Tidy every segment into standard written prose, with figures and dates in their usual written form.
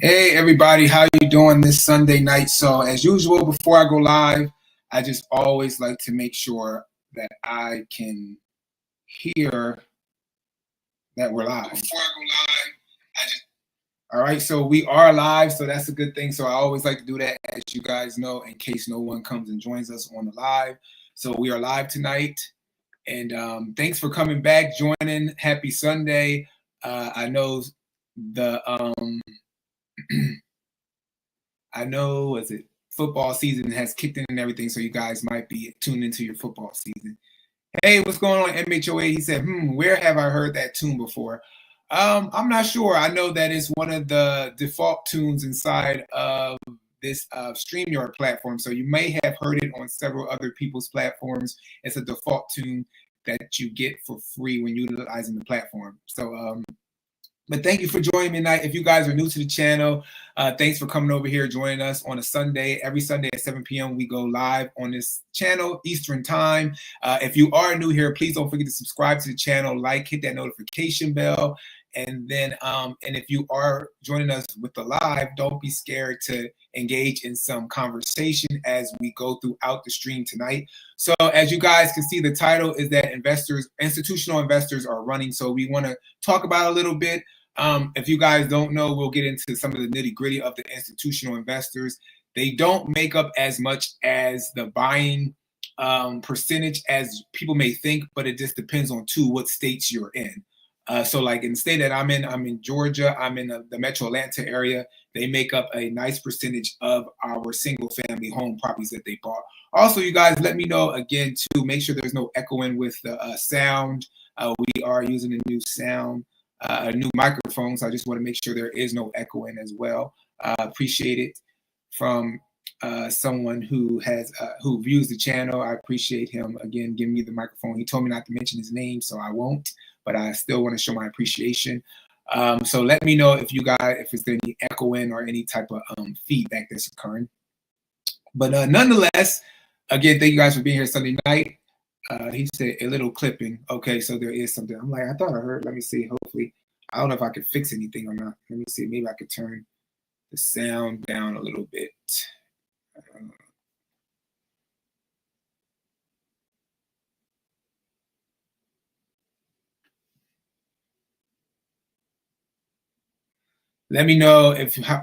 Hey everybody, how you doing this Sunday night? So as usual, before I go live, I just always like to make sure that I can hear that we're live. Before I go live, all right, so we are live, so that's a good thing. So I always like to do that, as you guys know, in case no one comes and joins us on the live. So we are live tonight, and thanks for coming back, joining. Happy Sunday. I know the football season has kicked in and everything, so you guys might be tuned into your football season. Hey, what's going on, MHOA? He said, where have I heard that tune before? I'm not sure. I know that it's one of the default tunes inside of this StreamYard platform, so you may have heard it on several other people's platforms. It's a default tune that you get for free when utilizing the platform. So but thank you for joining me tonight. If you guys are new to the channel, thanks for coming over here, joining us on a Sunday. Every Sunday at 7 p.m. we go live on this channel, Eastern Time. If you are new here, please don't forget to subscribe to the channel, hit that notification bell. And then, and if you are joining us with the live, don't be scared to engage in some conversation as we go throughout the stream tonight. So as you guys can see, the title is that institutional investors are running. So we want to talk about a little bit. If you guys don't know, we'll get into some of the nitty gritty of the institutional investors. They don't make up as much as the buying percentage as people may think, but it just depends on what states you're in. So like in the state that I'm in Georgia, I'm in the Metro Atlanta area. They make up a nice percentage of our single family home properties that they bought. Also, you guys, let me know again to make sure there's no echoing with the sound. We are using a new sound, a new microphone, so I just want to make sure there is no echoing as well. Appreciate it from someone who views the channel. I appreciate him again giving me the microphone. He told me not to mention his name, so I won't, but I still want to show my appreciation. So let me know if there's any echoing or any type of feedback that's occurring. But nonetheless, again, thank you guys for being here Sunday night. He said a little clipping. Okay, so there is something. I'm like, I thought I heard. Let me see. Hopefully, I don't know if I could fix anything or not. Let me see. Maybe I could turn the sound down a little bit. Let me know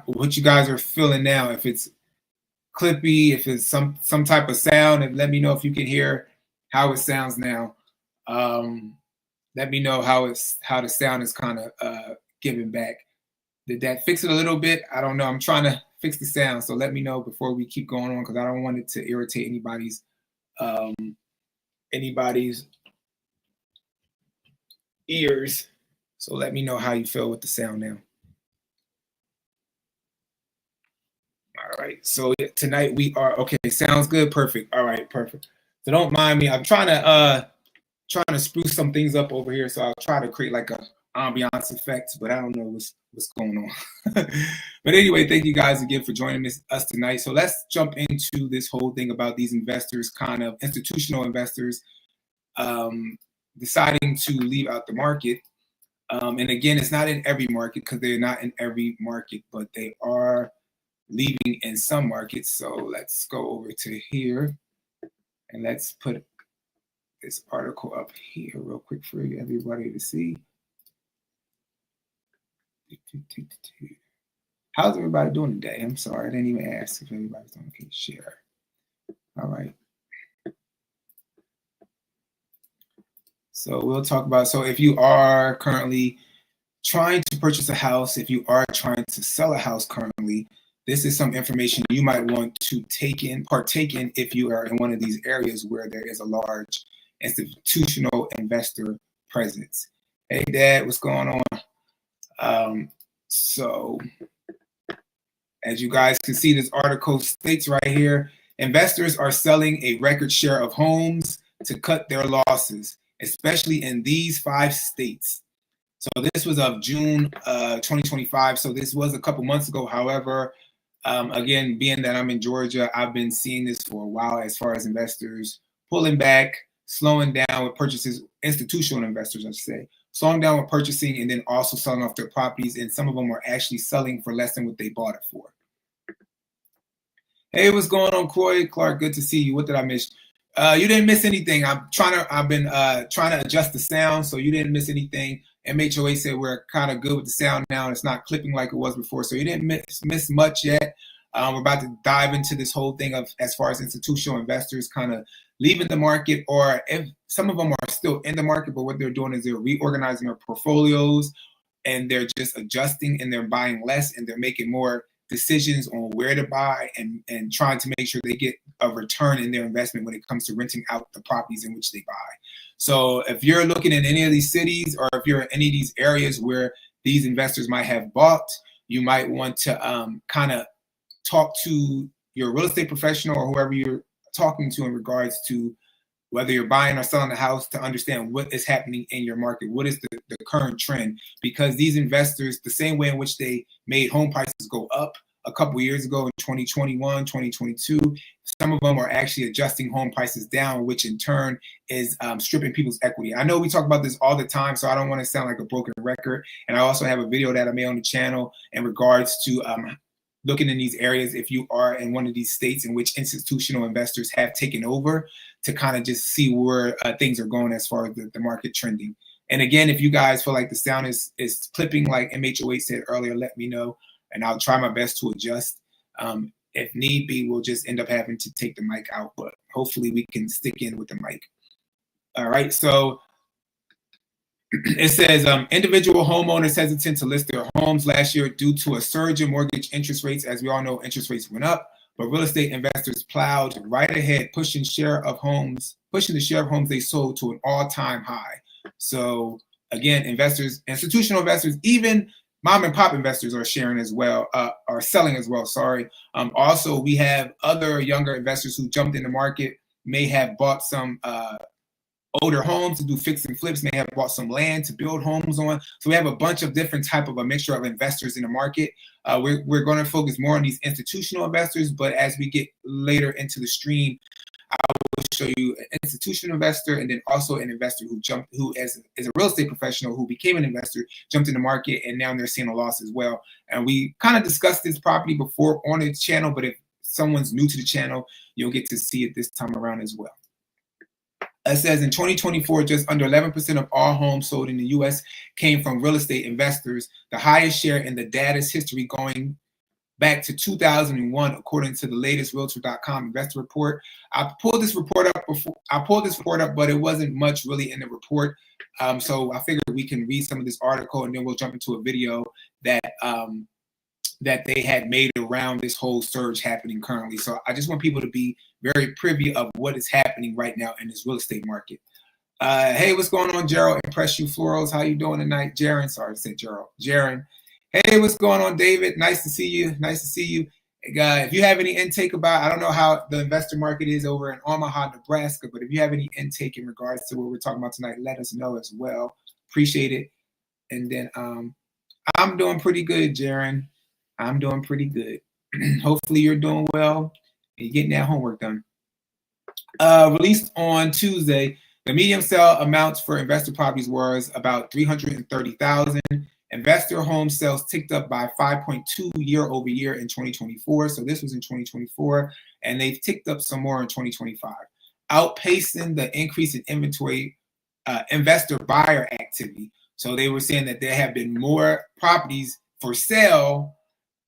what you guys are feeling now. If it's clippy, if it's some type of sound, and let me know if you can hear how it sounds now. Let me know how the sound is kind of giving back. Did that fix it a little bit? I don't know. I'm trying to fix the sound, so let me know before we keep going on, because I don't want it to irritate anybody's ears. So let me know how you feel with the sound now. All right, so tonight we are okay. Sounds good, perfect. All right, perfect. So don't mind me. I'm trying to spruce some things up over here, so I'll try to create like a ambiance effect, but I don't know what's going on. But anyway, thank you guys again for joining us tonight. So let's jump into this whole thing about these investors, kind of institutional investors, deciding to leave out the market. And again, it's not in every market, because they're not in every market, but they are leaving in some markets. So let's go over to here and let's put this article up here real quick for everybody to see. How's everybody doing today? I'm sorry, I didn't even ask if everybody's doing okay. Share. All right. So we'll talk about, so if you are currently trying to purchase a house, if you are trying to sell a house currently, this is some information you might want to partake in if you are in one of these areas where there is a large institutional investor presence. Hey, Dad, what's going on? So as you guys can see, this article states right here, investors are selling a record share of homes to cut their losses, especially in these 5 states. So this was of June 2025. So this was a couple months ago. However, again, being that I'm in Georgia, I've been seeing this for a while as far as investors pulling back, slowing down with purchases, institutional investors, I should say, slowing down with purchasing and then also selling off their properties. And some of them are actually selling for less than what they bought it for. Hey, what's going on, Croy? Clark, good to see you. What did I miss? You didn't miss anything. I've been trying to adjust the sound, so you didn't miss anything. MHOA said we're kind of good with the sound now. It's not clipping like it was before, so you didn't miss much yet. We're about to dive into this whole thing of as far as institutional investors kind of leaving the market, or if some of them are still in the market, but what they're doing is they're reorganizing their portfolios and they're just adjusting and they're buying less and they're making more decisions on where to buy and trying to make sure they get a return in their investment when it comes to renting out the properties in which they buy. So if you're looking in any of these cities or if you're in any of these areas where these investors might have bought, you might want to kind of talk to your real estate professional or whoever you're talking to in regards to whether you're buying or selling a house to understand what is happening in your market. What is the current trend? Because these investors, the same way in which they made home prices go up a couple years ago in 2021, 2022, some of them are actually adjusting home prices down, which in turn is stripping people's equity. I know we talk about this all the time, so I don't want to sound like a broken record. And I also have a video that I made on the channel in regards to looking in these areas if you are in one of these states in which institutional investors have taken over, to kind of just see where things are going as far as the market trending. And again, if you guys feel like the sound is clipping like MHOA said earlier, let me know and I'll try my best to adjust. If need be, we'll just end up having to take the mic out, but hopefully we can stick in with the mic. All right, so it says individual homeowners hesitant to list their homes last year due to a surge in mortgage interest rates. As we all know, interest rates went up, but real estate investors plowed right ahead, pushing the share of homes they sold to an all-time high. So again, investors, institutional investors, even mom and pop investors are sharing as well, are selling as well. Sorry. Also, we have other younger investors who jumped in the market, may have bought some older homes to do fix and flips, may have bought some land to build homes on. So we have a bunch of different type of a mixture of investors in the market. We're going to focus more on these institutional investors, but as we get later into the stream, I will show you an institutional investor and then also an investor who is a real estate professional who became an investor, jumped in the market, and now they're seeing a loss as well. And we kind of discussed this property before on the channel, but if someone's new to the channel, you'll get to see it this time around as well. It says in 2024, just under 11% of all homes sold in the U.S. came from real estate investors, the highest share in the data's history going back to 2001, according to the latest Realtor.com investor report. I pulled this report up but it wasn't much really in the report. So I figured we can read some of this article and then we'll jump into a video that that they had made around this whole surge happening currently. So I just want people to be very privy of what is happening right now in this real estate market. Hey, what's going on, Gerald? Impress You Florals. How you doing tonight? Jaron, sorry to say Gerald. Jaron. Hey, what's going on, David? Nice to see you. Nice to see you. If you have any intake about, I don't know how the investor market is over in Omaha, Nebraska, but if you have any intake in regards to what we're talking about tonight, let us know as well. Appreciate it. And then I'm doing pretty good, Jaron. I'm doing pretty good. Hopefully you're doing well and you're getting that homework done. Released on Tuesday, the median sale amounts for investor properties was about 330,000. Investor home sales ticked up by 5.2 year over year in 2024. So this was in 2024, and they've ticked up some more in 2025, outpacing the increase in inventory investor buyer activity. So they were saying that there have been more properties for sale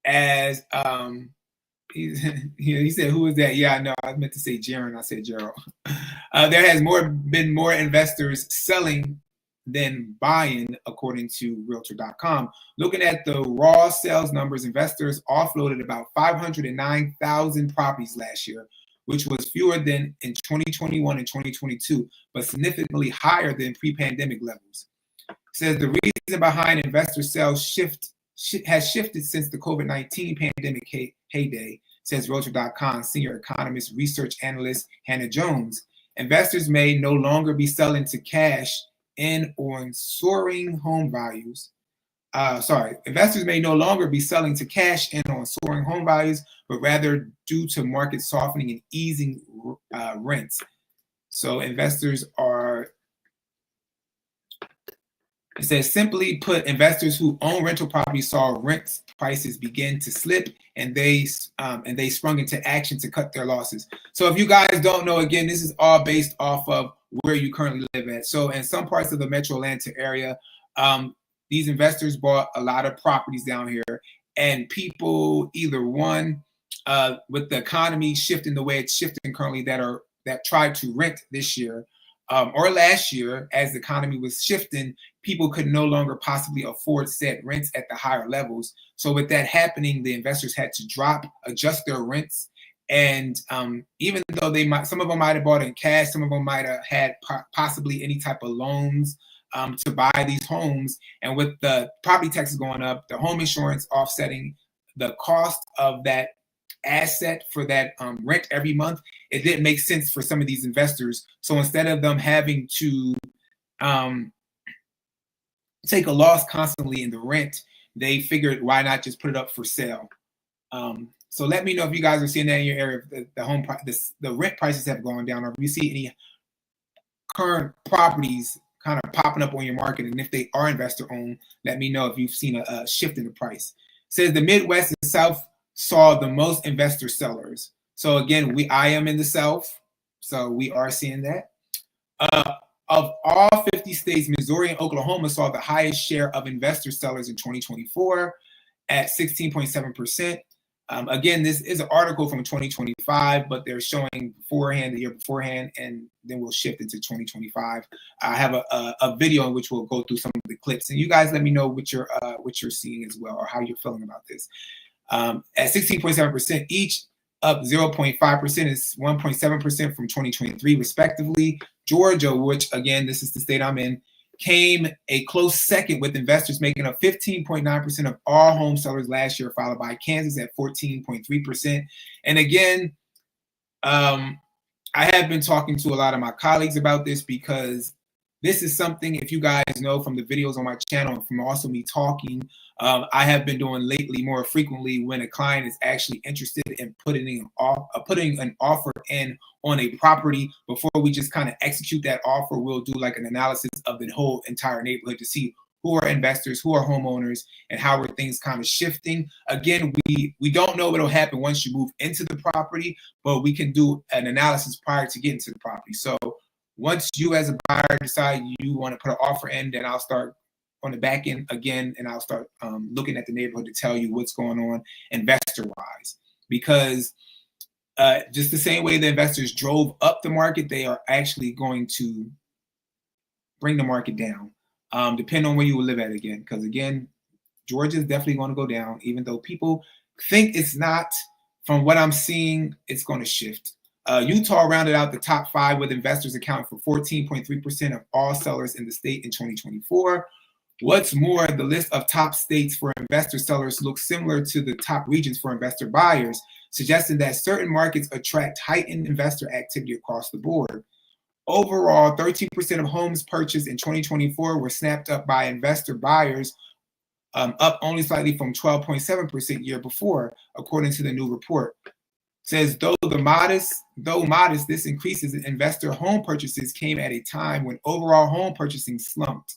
as he said, who is that? Yeah, I know. I meant to say Jaron. I said Gerald. There has been more investors selling than buying, according to Realtor.com. Looking at the raw sales numbers, investors offloaded about 509,000 properties last year, which was fewer than in 2021 and 2022, but significantly higher than pre-pandemic levels. It says the reason behind investor sales has shifted since the COVID-19 pandemic heyday, says Realtor.com senior economist research analyst Hannah Jones. Investors may no longer be selling to cash in on soaring home values. Investors may no longer be selling to cash in on soaring home values, but rather due to market softening and easing rents. So investors are It says, simply put, investors who own rental properties saw rent prices begin to slip, and they sprung into action to cut their losses. So if you guys don't know, again, this is all based off of where you currently live at. So in some parts of the Metro Atlanta area, these investors bought a lot of properties down here, and people either with the economy shifting the way it's shifting currently, that tried to rent this year or last year, as the economy was shifting, people could no longer possibly afford said rents at the higher levels. So with that happening, the investors had to adjust their rents. And even though some of them might have bought in cash, some of them might have had possibly any type of loans to buy these homes. And with the property taxes going up, the home insurance offsetting the cost of that asset for that rent every month, it didn't make sense for some of these investors. So instead of them having to take a loss constantly in the rent, they figured, why not just put it up for sale? So let me know if you guys are seeing that in your area. The rent prices have gone down, or if you see any current properties kind of popping up on your market, and if they are investor owned, let me know if you've seen a shift in the price. It says the Midwest and South saw the most investor sellers. So again, I am in the South, so we are seeing that. Of all 50 states, Missouri and Oklahoma saw the highest share of investor sellers in 2024 at 16.7%. Again, this is an article from 2025, but they're showing the year beforehand, and then we'll shift into 2025. I have a video in which we'll go through some of the clips, and you guys let me know what you're seeing as well, or how you're feeling about this. At 16.7%, each up 0.5% is 1.7% from 2023, respectively. Georgia, which again, this is the state I'm in, came a close second, with investors making up 15.9% of all home sellers last year, followed by Kansas at 14.3%. And again, I have been talking to a lot of my colleagues about this, because this is something, if you guys know from the videos on my channel and from also me talking, I have been doing lately more frequently when a client is actually interested in putting an offer in on a property. Before we just kind of execute that offer, we'll do like an analysis of the whole entire neighborhood to see who are investors, who are homeowners, and how are things kind of shifting. Again, we don't know what will happen once you move into the property, but we can do an analysis prior to getting to the property. So once you as a buyer decide you want to put an offer in, then I'll start on the back end again, and I'll start looking at the neighborhood to tell you what's going on investor-wise. Because just the same way the investors drove up the market, they are actually going to bring the market down, depending on where you will live at again. Because again, Georgia is definitely going to go down, even though people think it's not. From what I'm seeing, it's going to shift. Utah rounded out the top 5, with investors accounting for 14.3% of all sellers in the state in 2024. What's more, the list of top states for investor sellers looks similar to the top regions for investor buyers, suggesting that certain markets attract heightened investor activity across the board. Overall, 13% of homes purchased in 2024 were snapped up by investor buyers, up only slightly from 12.7% year before, according to the new report. Says though modest, this increases in investor home purchases came at a time when overall home purchasing slumped,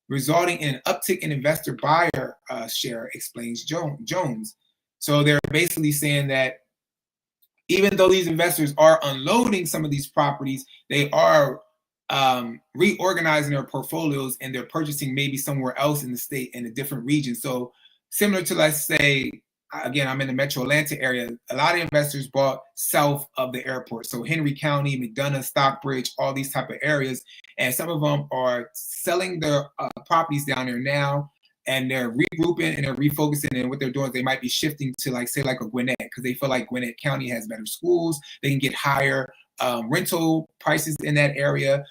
resulting in an uptick in investor buyer share, explains Jones. So they're basically saying that even though these investors are unloading some of these properties, they are reorganizing their portfolios, and they're purchasing maybe somewhere else in the state in a different region. So similar to, let's say, again, I'm in the Metro Atlanta area, a lot of investors bought south of the airport. So Henry County, McDonough, Stockbridge, all these type of areas. And some of them are selling their properties down there now, and they're regrouping and they're refocusing. And what they're doing is they might be shifting to, like, say, like a Gwinnett, because they feel like Gwinnett County has better schools. They can get higher rental prices in that area.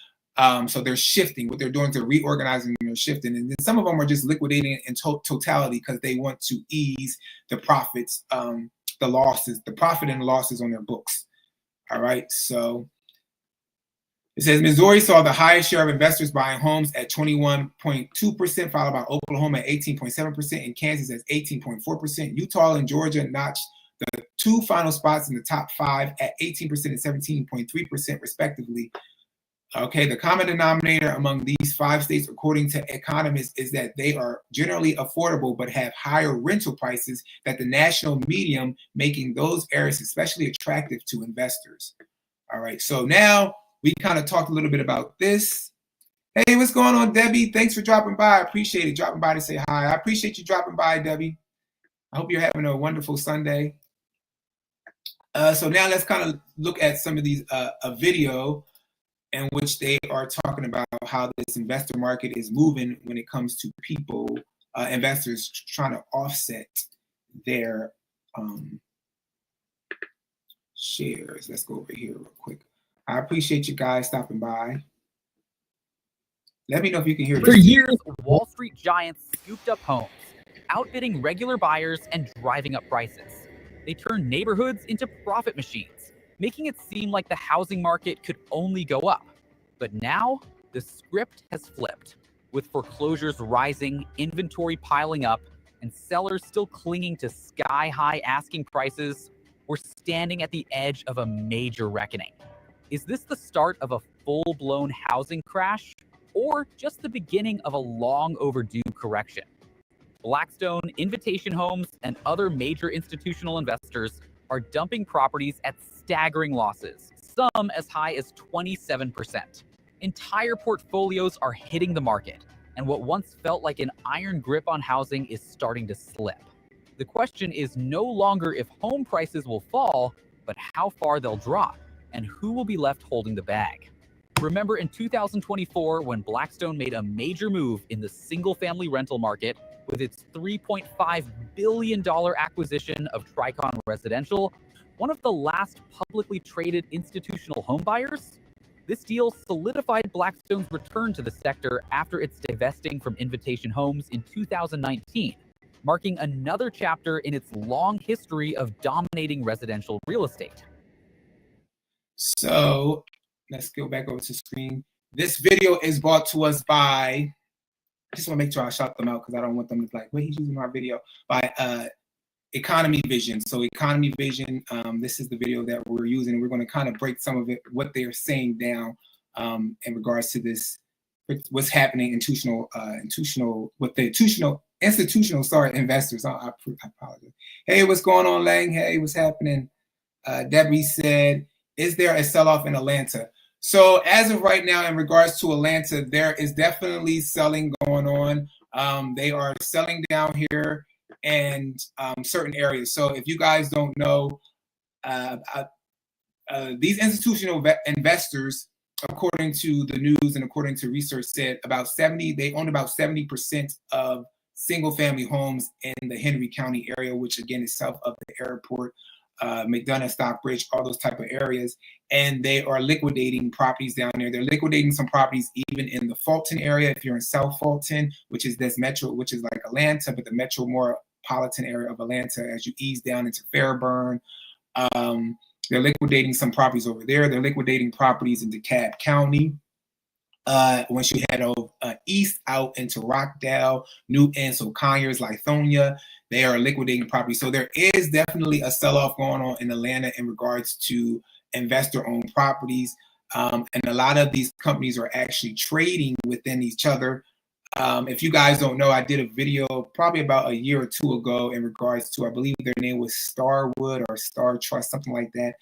So they're shifting. What they're doing is they're reorganizing and they're shifting. And then some of them are just liquidating in totality, because they want to ease the profits, the profit and the losses on their books. All right. So it says Missouri saw the highest share of investors buying homes at 21.2%, followed by Oklahoma at 18.7%, and Kansas at 18.4%. Utah and Georgia notched the 2 final spots in the top 5 at 18% and 17.3%, respectively. Okay, the common denominator among these 5 states, according to economists, is that they are generally affordable but have higher rental prices than the national median, making those areas especially attractive to investors. All right, so now we kind of talked a little bit about this. Hey, what's going on, Debbie? Thanks for dropping by. I appreciate it. Dropping by to say hi. I appreciate you dropping by, Debbie. I hope you're having a wonderful Sunday. So now let's kind of look at some of these, a video in which they are talking about how this investor market is moving when it comes to people, investors trying to offset their shares. Let's go over here real quick. I appreciate you guys stopping by. Let me know if you can hear For years, Wall Street giants scooped up homes, outbidding regular buyers and driving up prices. They turned neighborhoods into profit machines, making it seem like the housing market could only go up. But now, the script has flipped. With foreclosures rising, inventory piling up, and sellers still clinging to sky-high asking prices, we're standing at the edge of a major reckoning. Is this the start of a full-blown housing crash, or just the beginning of a long overdue correction? Blackstone, Invitation Homes, and other major institutional investors are dumping properties at staggering losses, some as high as 27%. Entire portfolios are hitting the market, and what once felt like an iron grip on housing is starting to slip. The question is no longer if home prices will fall, but how far they'll drop, and who will be left holding the bag. Remember in 2024 when Blackstone made a major move in the single-family rental market with its $3.5 billion acquisition of Tricon Residential, one of the last publicly traded institutional homebuyers? This deal solidified Blackstone's return to the sector after its divesting from Invitation Homes in 2019, marking another chapter in its long history of dominating residential real estate. So let's go back over to the screen. This video is brought to us by, I just want to make sure I shout them out because I don't want them to be like, wait, he's using my video, by Economy Vision. So Economy Vision, this is the video that we're using. We're going to kind of break some of it, what they're saying down in regards to this, what's happening institutional investors. I apologize. Hey, what's going on, Lang? Hey, what's happening? Debbie said, is there a sell-off in Atlanta? So as of right now, in regards to Atlanta, there is definitely selling going on. They are selling down here in certain areas. So if you guys don't know, these institutional investors, according to the news and according to research, said they own about 70% of single-family homes in the Henry County area, which again is south of the airport, McDonough, Stockbridge, all those type of areas, and they are liquidating properties down there. They're liquidating some properties even in the Fulton area. If you're in South Fulton, which is this metro, which is like Atlanta, but the metropolitan area of Atlanta, as you ease down into Fairburn, they're liquidating some properties over there. They're liquidating properties in DeKalb County. Once you head over east out into Rockdale, Newton, so Conyers, Lithonia, they are liquidating property. So there is definitely a sell-off going on in Atlanta in regards to investor-owned properties. And a lot of these companies are actually trading within each other. If you guys don't know, I did a video probably about a year or two ago in regards to, I believe their name was Starwood or Star Trust, something like that,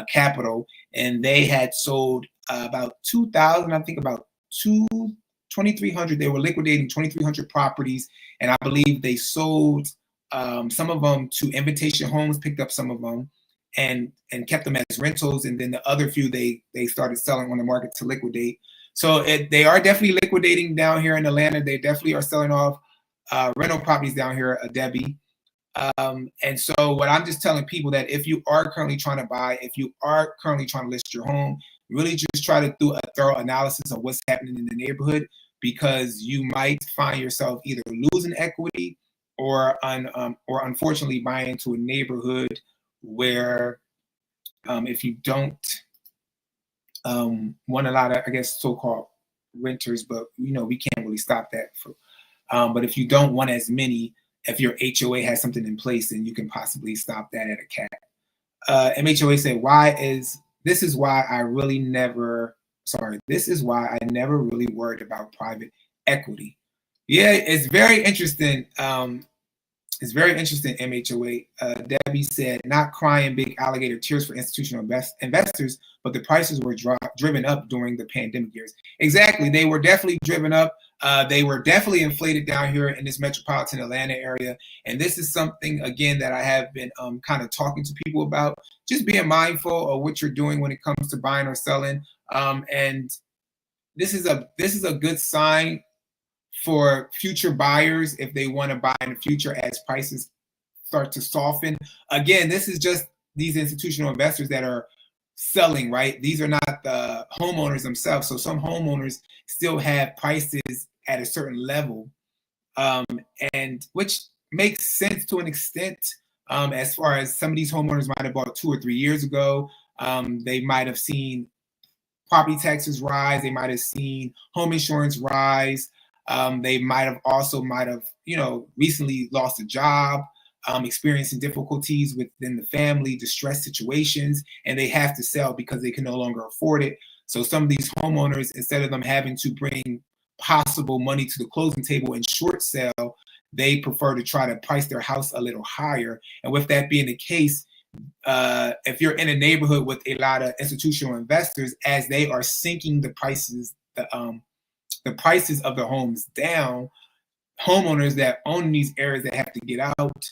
Capital. And they had sold about 2,000, I think about 2,300. They were liquidating 2,300 properties. And I believe they sold some of them to Invitation Homes, picked up some of them and kept them as rentals. And then the other few, they started selling on the market to liquidate. So they are definitely liquidating down here in Atlanta. They definitely are selling off rental properties down here, Debbie. And so what I'm just telling people that if you are currently trying to buy, if you are currently trying to list your home, really just try to do a thorough analysis of what's happening in the neighborhood, because you might find yourself either losing equity or unfortunately buying into a neighborhood where if you don't want a lot of, I guess, so-called renters, but we can't really stop that. But if you don't want as many, if your HOA has something in place, then you can possibly stop that at a cap. MHOA said, this is why I really never sorry. This is why I never really worried about private equity. Yeah, it's very interesting. It's very interesting, MHOA. Debbie said, not crying big alligator tears for institutional investors, but the prices were driven up during the pandemic years. Exactly. They were definitely driven up. They were definitely inflated down here in this metropolitan Atlanta area. And this is something, again, that I have been kind of talking to people about, just being mindful of what you're doing when it comes to buying or selling. And this is a good sign for future buyers if they want to buy in the future as prices start to soften. Again, this is just these institutional investors that are selling, right? These are not the homeowners themselves. So some homeowners still have prices at a certain level, and which makes sense to an extent, as far as some of these homeowners might have bought 2 or 3 years ago. They might have seen property taxes rise. They might have seen home insurance rise. They might have, recently lost a job, experiencing difficulties within the family, distress situations, and they have to sell because they can no longer afford it. So some of these homeowners, instead of them having to bring possible money to the closing table and short sale, they prefer to try to price their house a little higher. And with that being the case, if you're in a neighborhood with a lot of institutional investors, as they are sinking the prices, the prices of the homes down, homeowners that own these areas that have to get out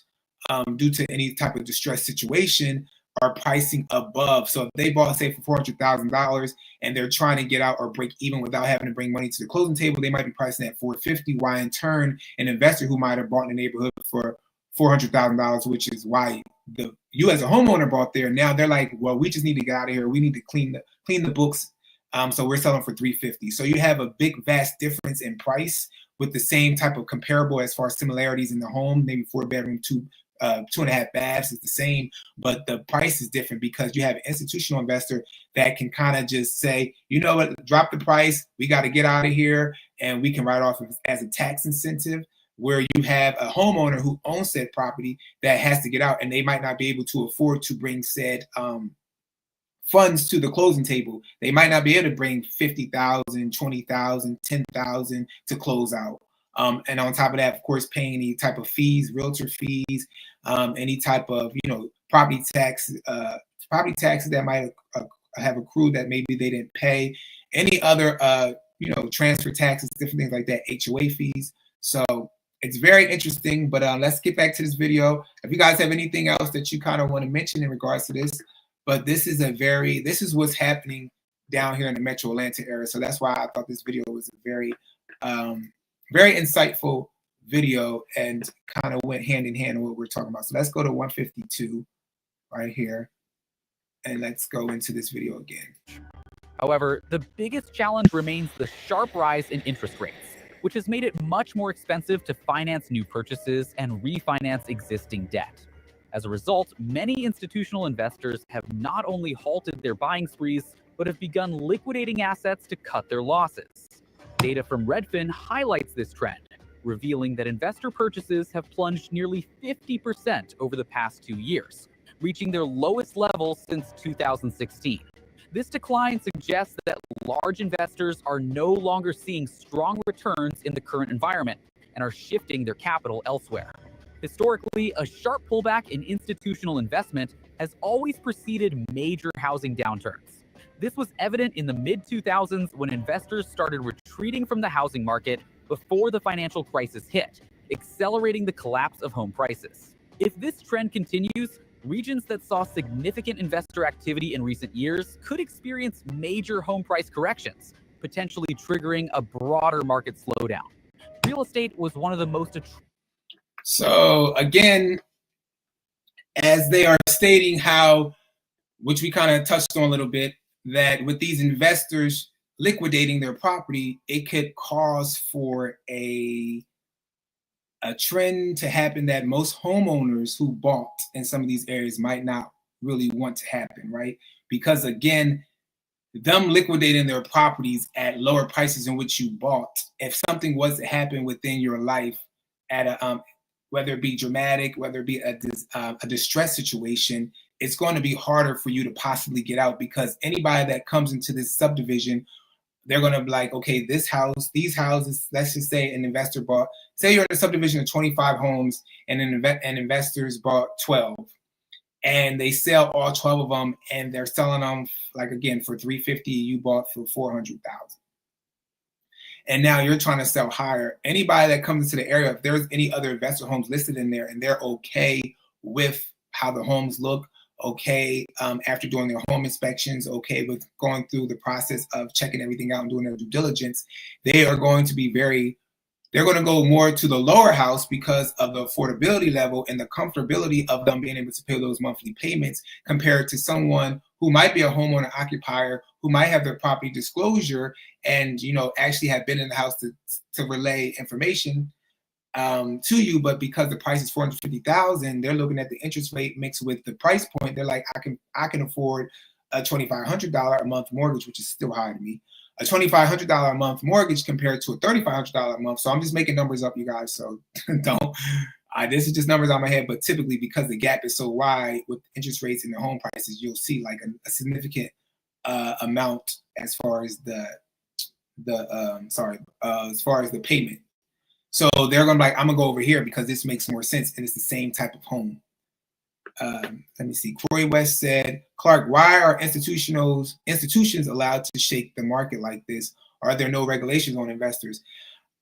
due to any type of distress situation are pricing above. So if they bought, say, for $400,000 and they're trying to get out or break even without having to bring money to the closing table, they might be pricing at $450,000. Why, in turn, an investor who might have bought in the neighborhood for $400,000, which is why you as a homeowner bought there, now they're like, well, we just need to get out of here. We need to clean the books. So we're selling for $350,000. So you have a big, vast difference in price with the same type of comparable as far as similarities in the home, maybe 4-bedroom, 2.5 baths is the same, but the price is different because you have an institutional investor that can kind of just say, you know what, drop the price, we got to get out of here, and we can write off as a tax incentive. Where you have a homeowner who owns said property that has to get out, and they might not be able to afford to bring said funds to the closing table. They might not be able to bring $50,000, $20,000, $10,000 to close out. And on top of that, of course, paying any type of fees, realtor fees, any type of, property taxes that might have accrued that maybe they didn't pay, any other, transfer taxes, different things like that, HOA fees. So it's very interesting, but let's get back to this video. If you guys have anything else that you kind of want to mention in regards to this, but this is what's happening down here in the Metro Atlanta area. So that's why I thought this video was a very, very insightful video and kind of went hand in hand with what we're talking about. So let's go to 152 right here, and let's go into this video again. However, the biggest challenge remains the sharp rise in interest rates, which has made it much more expensive to finance new purchases and refinance existing debt. As a result, many institutional investors have not only halted their buying sprees, but have begun liquidating assets to cut their losses. Data from Redfin highlights this trend, revealing that investor purchases have plunged nearly 50% over the past 2 years, reaching their lowest level since 2016. This decline suggests that large investors are no longer seeing strong returns in the current environment and are shifting their capital elsewhere. Historically, a sharp pullback in institutional investment has always preceded major housing downturns. This was evident in the mid-2000s when investors started retreating from the housing market before the financial crisis hit, accelerating the collapse of home prices. If this trend continues, regions that saw significant investor activity in recent years could experience major home price corrections, potentially triggering a broader market slowdown. Real estate was one of the most So again, as they are stating how, which we kind of touched on a little bit, that with these investors liquidating their property, it could cause for a trend to happen that most homeowners who bought in some of these areas might not really want to happen, right? Because again, them liquidating their properties at lower prices in which you bought, if something was to happen within your life at a whether it be dramatic, whether it be a distress situation, it's going to be harder for you to possibly get out, because anybody that comes into this subdivision they're going to be like, okay, these houses, let's just say an investor bought, say you're in a subdivision of 25 homes and investors bought 12, and they sell all 12 of them, and they're selling them, like, again, for 350, you bought for 400,000. And now you're trying to sell higher. Anybody that comes into the area, if there's any other investor homes listed in there and they're okay with how the homes look, okay, after doing their home inspections, okay with going through the process of checking everything out and doing their due diligence, they are going to be they're going to go more to the lower house because of the affordability level and the comfortability of them being able to pay those monthly payments, compared to someone who might be a homeowner occupier who might have their property disclosure and, you know, actually have been in the house to relay information to you, but because the price is $450,000, they're looking at the interest rate mixed with the price point. They're like, I can afford a $2,500 a month mortgage, which is still high to me. A $2,500 a month mortgage compared to a $3,500 a month. So I'm just making numbers up, you guys. So this is just numbers on my head. But typically, because the gap is so wide with interest rates and the home prices, you'll see like a significant amount as far as as far as the payment. So they're going to be like, I'm going to go over here because this makes more sense and it's the same type of home. Let me see. Corey West said, Clark, why are institutions allowed to shake the market like this? Are there no regulations on investors?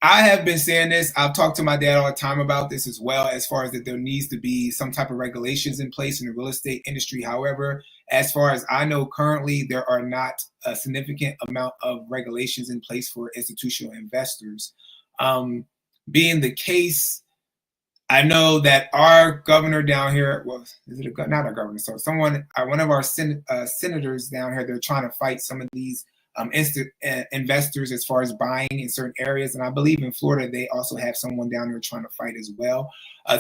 I have been saying this. I've talked to my dad all the time about this as well, as far as that there needs to be some type of regulations in place in the real estate industry. However, as far as I know, currently, there are not a significant amount of regulations in place for institutional investors. Being the case, I know that our governor down here, well, is it not our governor? So one of our senators down here, they're trying to fight some of these investors as far as buying in certain areas. And I believe in Florida, they also have someone down there trying to fight as well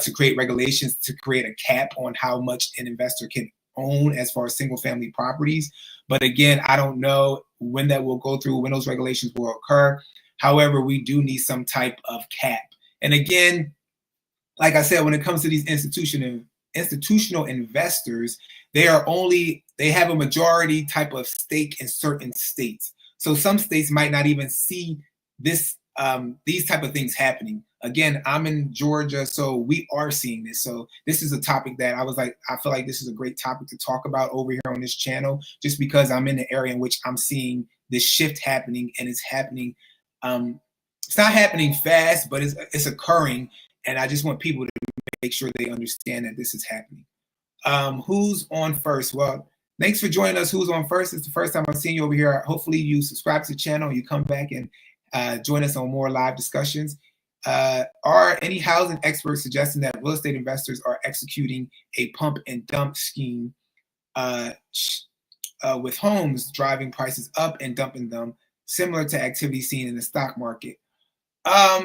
to create regulations, to create a cap on how much an investor can own as far as single family properties. But again, I don't know when that will go through, when those regulations will occur. However, we do need some type of cap. And again, like I said, when it comes to these institutional investors, they have a majority type of stake in certain states. So some states might not even see these type of things happening. Again, I'm in Georgia, so we are seeing this. So this is a topic that I feel like this is a great topic to talk about over here on this channel, just because I'm in the area in which I'm seeing this shift happening, and it's happening. It's not happening fast, but it's occurring. And I just want people to make sure they understand that this is happening. Who's on first? Well, thanks for joining us. Who's on first? It's the first time I'm seeing you over here. Hopefully you subscribe to the channel. You come back and join us on more live discussions. Are any housing experts suggesting that real estate investors are executing a pump and dump scheme with homes driving prices up and dumping them, similar to activity seen in the stock market?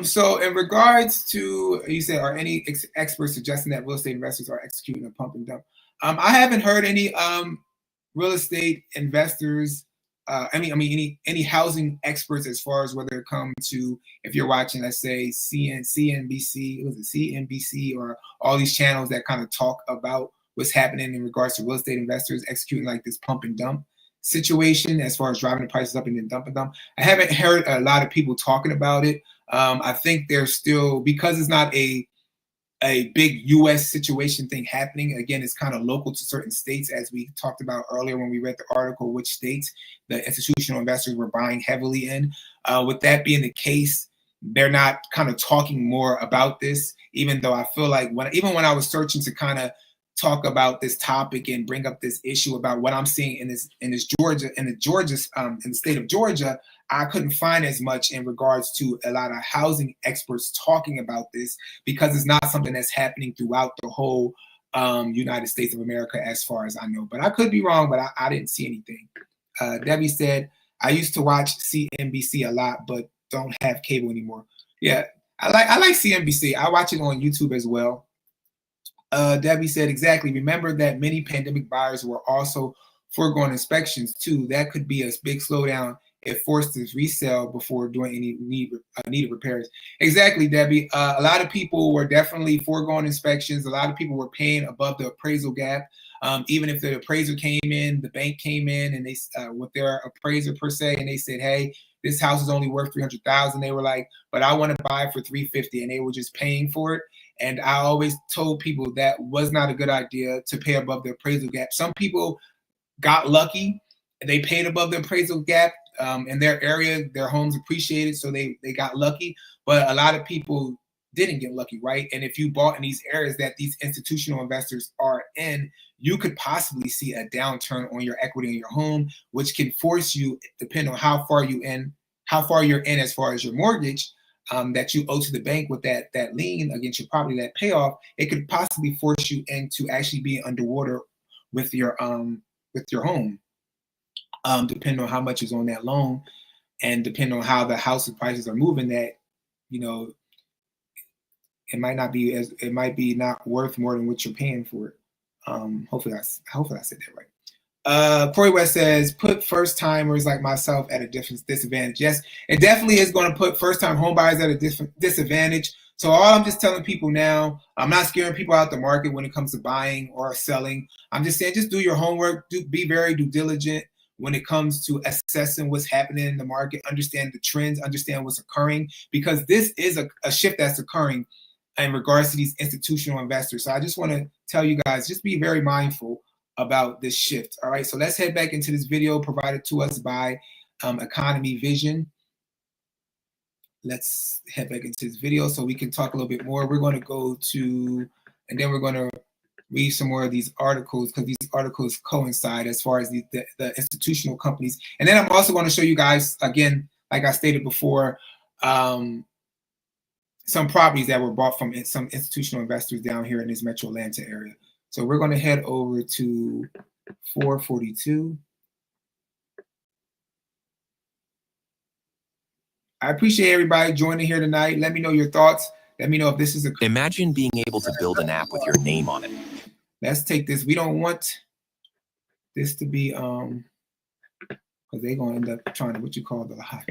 So in regards to, you said, are any experts suggesting that real estate investors are executing a pump and dump? I haven't heard any real estate investors, any housing experts, as far as whether it comes to, if you're watching, let's say CNBC, or all these channels that kind of talk about what's happening in regards to real estate investors executing like this pump and dump situation, as far as driving the prices up and then dumping them. I haven't heard a lot of people talking about it. I think there's still, because it's not a big U.S. situation thing happening. Again, it's kind of local to certain states, as we talked about earlier when we read the article, which states the institutional investors were buying heavily in. With that being the case, they're not kind of talking more about this, even though I feel like when I was searching to kind of talk about this topic and bring up this issue about what I'm seeing in the state of Georgia, I couldn't find as much in regards to a lot of housing experts talking about this, because it's not something that's happening throughout the whole United States of America, as far as I know. But I could be wrong, but I didn't see anything. Debbie said, I used to watch CNBC a lot, but don't have cable anymore. Yeah, I like CNBC. I watch it on YouTube as well. Debbie said, exactly. Remember that many pandemic buyers were also foregoing inspections too. That could be a big slowdown if forced to resell before doing any needed repairs. Exactly, Debbie. A lot of people were definitely foregoing inspections. A lot of people were paying above the appraisal gap. Even if the appraiser came in, the bank came in, and they with their appraiser per se, and they said, hey, this house is only worth $300,000. They were like, but I want to buy for $350,000, and they were just paying for it. And I always told people that was not a good idea to pay above the appraisal gap. Some people got lucky. They paid above the appraisal gap in their area. Their homes appreciated, so they got lucky. But a lot of people didn't get lucky, right? And if you bought in these areas that these institutional investors are in, you could possibly see a downturn on your equity in your home, which can force you, depending on how far you're in as far as your mortgage that you owe to the bank with that lien against your property, that payoff, it could possibly force you into actually being underwater with your home, depending on how much is on that loan, and depending on how the house prices are moving. That, you know, it might be not worth more than what you're paying for it. Hopefully I said that right. Corey West says, put first timers like myself at a disadvantage. Yes, it definitely is going to put first time home buyers at a disadvantage. So all I'm just telling people now, I'm not scaring people out the market when it comes to buying or selling. I'm just saying, just do your homework, be very due diligent when it comes to assessing what's happening in the market, understand the trends, understand what's occurring, because this is a shift that's occurring in regards to these institutional investors. So I just want to tell you guys, just be very mindful about this shift. All right, so let's head back into this video provided to us by Economy Vision. Let's head back into this video so we can talk a little bit more. We're going to go to, and then we're going to read some more of these articles, because these articles coincide as far as the institutional companies. And then I'm also going to show you guys, again, like I stated before, some properties that were bought from some institutional investors down here in this Metro Atlanta area. So we're going to head over to 442. I appreciate everybody joining here tonight. Let me know your thoughts. Let me know if this is a... Imagine being able to build an app with your name on it. Let's take this. We don't want this to be, because they're going to end up trying to, what you call the lie.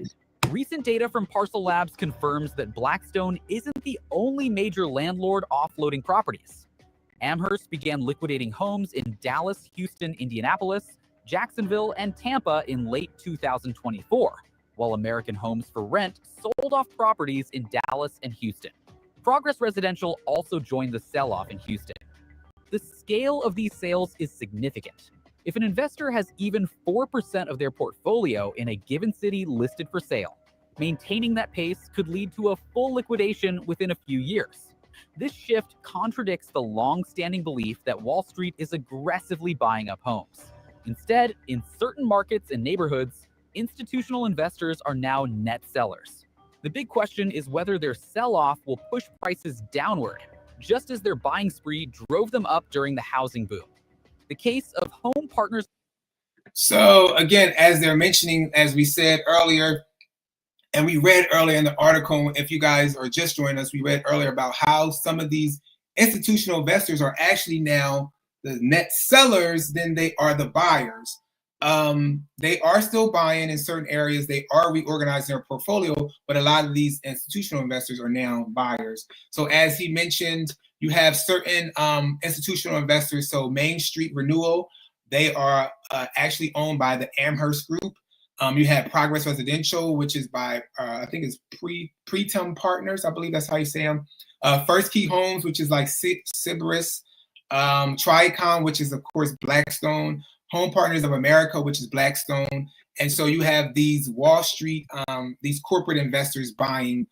Recent data from Parcel Labs confirms that Blackstone isn't the only major landlord offloading properties. Amherst began liquidating homes in Dallas, Houston, Indianapolis, Jacksonville, and Tampa in late 2024, while American Homes for Rent sold off properties in Dallas and Houston. Progress Residential also joined the sell-off in Houston. The scale of these sales is significant. If an investor has even 4% of their portfolio in a given city listed for sale, maintaining that pace could lead to a full liquidation within a few years. This shift contradicts the long-standing belief that Wall Street is aggressively buying up homes. Instead, in certain markets and neighborhoods, institutional investors are now net sellers. The big question is whether their sell-off will push prices downward, just as their buying spree drove them up during the housing boom. The case of Home Partners. So again, as they're mentioning, as we said earlier, and we read earlier in the article, if you guys are just joining us, we read earlier about how some of these institutional investors are actually now the net sellers than they are the buyers. They are still buying in certain areas. They are reorganizing their portfolio, but a lot of these institutional investors are now buyers. So as he mentioned, you have certain institutional investors. So Main Street Renewal, they are actually owned by the Amherst Group. You have Progress Residential, which is by, I think it's Pretum Partners. I believe that's how you say them. First Key Homes, which is like Sybaris. Tricon, which is, of course, Blackstone. Home Partners of America, which is Blackstone. And so you have these Wall Street, these corporate investors buying,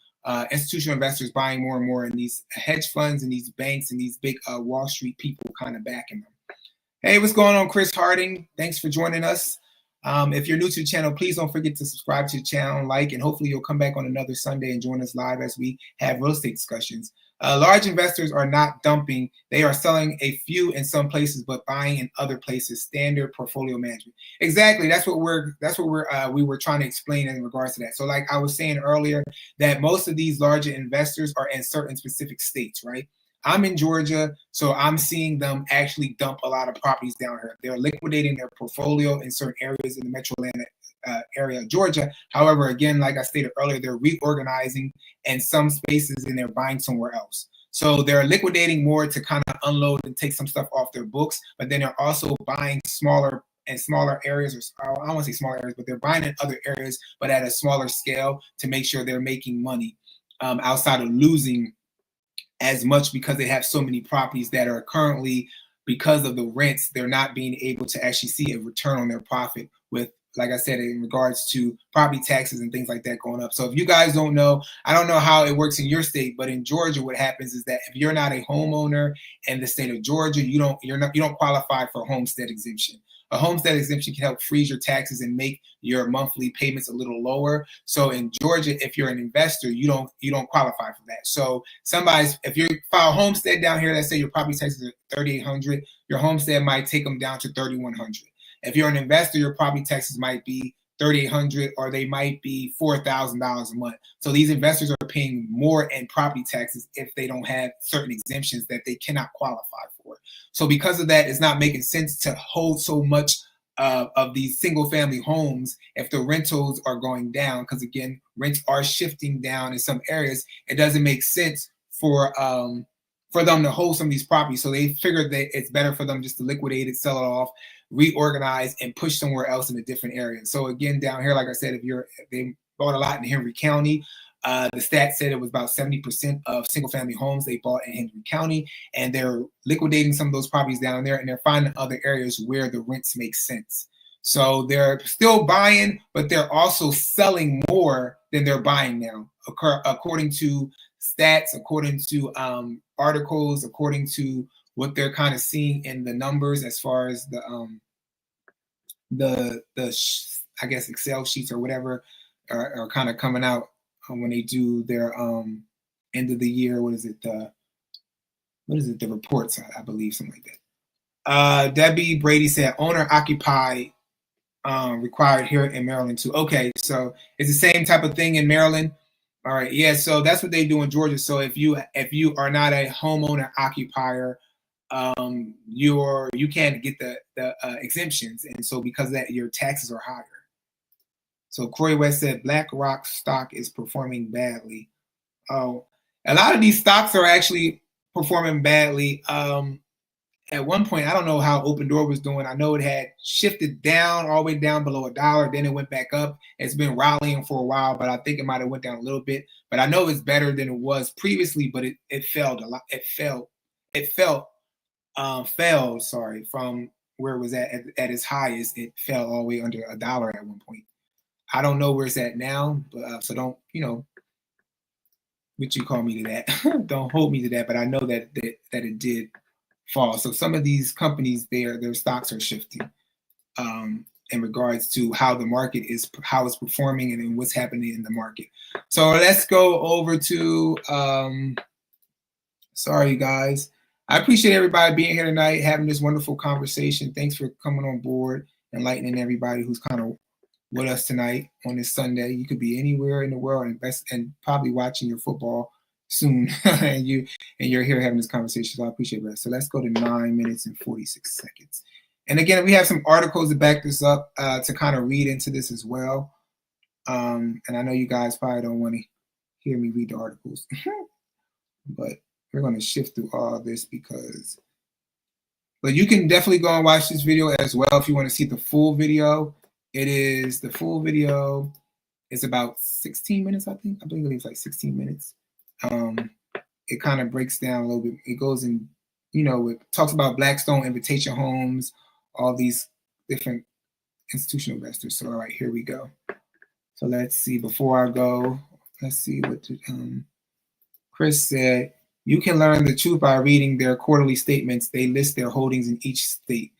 institutional investors buying more and more, and these hedge funds and these banks and these big Wall Street people kind of backing them. Hey, what's going on, Chris Harding? Thanks for joining us. If you're new to the channel, please don't forget to subscribe to the channel, like, and hopefully you'll come back on another Sunday and join us live as we have real estate discussions. Large investors are not dumping. They are selling a few in some places, but buying in other places. Standard portfolio management. Exactly. That's what we were trying to explain in regards to that. So like I was saying earlier, that most of these larger investors are in certain specific states, right? I'm in Georgia, so I'm seeing them actually dump a lot of properties down here. They're liquidating their portfolio in certain areas in the Metro Atlanta area of Georgia. However, again, like I stated earlier, they're reorganizing in some spaces and they're buying somewhere else. So they're liquidating more to kind of unload and take some stuff off their books, but then they're also buying smaller in smaller areas, or I don't want to say smaller areas, but they're buying in other areas, but at a smaller scale to make sure they're making money outside of losing as much, because they have so many properties that are currently, because of the rents, they're not being able to actually see a return on their profit with, like I said, in regards to property taxes and things like that going up. So if you guys don't know, I don't know how it works in your state, but in Georgia, what happens is that if you're not a homeowner in the state of Georgia, you don't qualify for homestead exemption. A homestead exemption can help freeze your taxes and make your monthly payments a little lower. So in Georgia, if you're an investor, you don't qualify for that. So if you file homestead down here, let's say your property taxes are $3,800, your homestead might take them down to $3,100. If you're an investor, your property taxes might be $3,800, or they might be $4,000 a month. So these investors are paying more in property taxes if they don't have certain exemptions that they cannot qualify for. So because of that, it's not making sense to hold so much of these single family homes if the rentals are going down, because again, rents are shifting down in some areas. It doesn't make sense for them to hold some of these properties. So they figured that it's better for them just to liquidate it, sell it off, reorganize, and push somewhere else in a different area. So again, down here, like I said, they bought a lot in Henry County. The stat said it was about 70% of single family homes they bought in Henry County, and they're liquidating some of those properties down there, and they're finding other areas where the rents make sense. So they're still buying, but they're also selling more than they're buying now, according to stats, according to articles, according to what they're kind of seeing in the numbers as far as the I guess Excel sheets or whatever are kind of coming out when they do their end of the year. What is it? The reports, I believe, something like that. Debbie Brady said owner occupied required here in Maryland too. Okay, so it's the same type of thing in Maryland. All right, yeah. So that's what they do in Georgia. So if you are not a homeowner occupier, you can't get the exemptions, and so because of that, your taxes are higher. So Corey West said BlackRock stock is performing badly. Oh, a lot of these stocks are actually performing badly. At one point, I don't know how Open Door was doing. I know it had shifted down all the way down below $1. Then it went back up. It's been rallying for a while, but I think it might have went down a little bit. But I know it's better than it was previously, but it failed a lot. It fell, sorry, from where it was at its highest. It fell all the way under $1 at one point. I don't know where it's at now, but so don't, what you call me to that. Don't hold me to that, but I know that it did fall. So some of these companies, their stocks are shifting in regards to how the market is, how it's performing, and then what's happening in the market. So let's go over to, sorry guys. I appreciate everybody being here tonight, having this wonderful conversation. Thanks for coming on board, enlightening everybody who's kind of with us tonight on this Sunday. You could be anywhere in the world and probably watching your football soon, and you're here having this conversation. So I appreciate that. So let's go to 9 minutes and 46 seconds. And again, we have some articles to back this up to kind of read into this as well. And I know you guys probably don't want to hear me read the articles, but we're going to shift through all this but you can definitely go and watch this video as well if you want to see the full video. The full video is about 16 minutes, I think. I believe it's like 16 minutes. It kind of breaks down a little bit. It goes in, it talks about Blackstone, Invitation Homes, all these different institutional investors. So, all right, here we go. So let's see. Before I go, let's see what Chris said. You can learn the truth by reading their quarterly statements. They list their holdings in each state.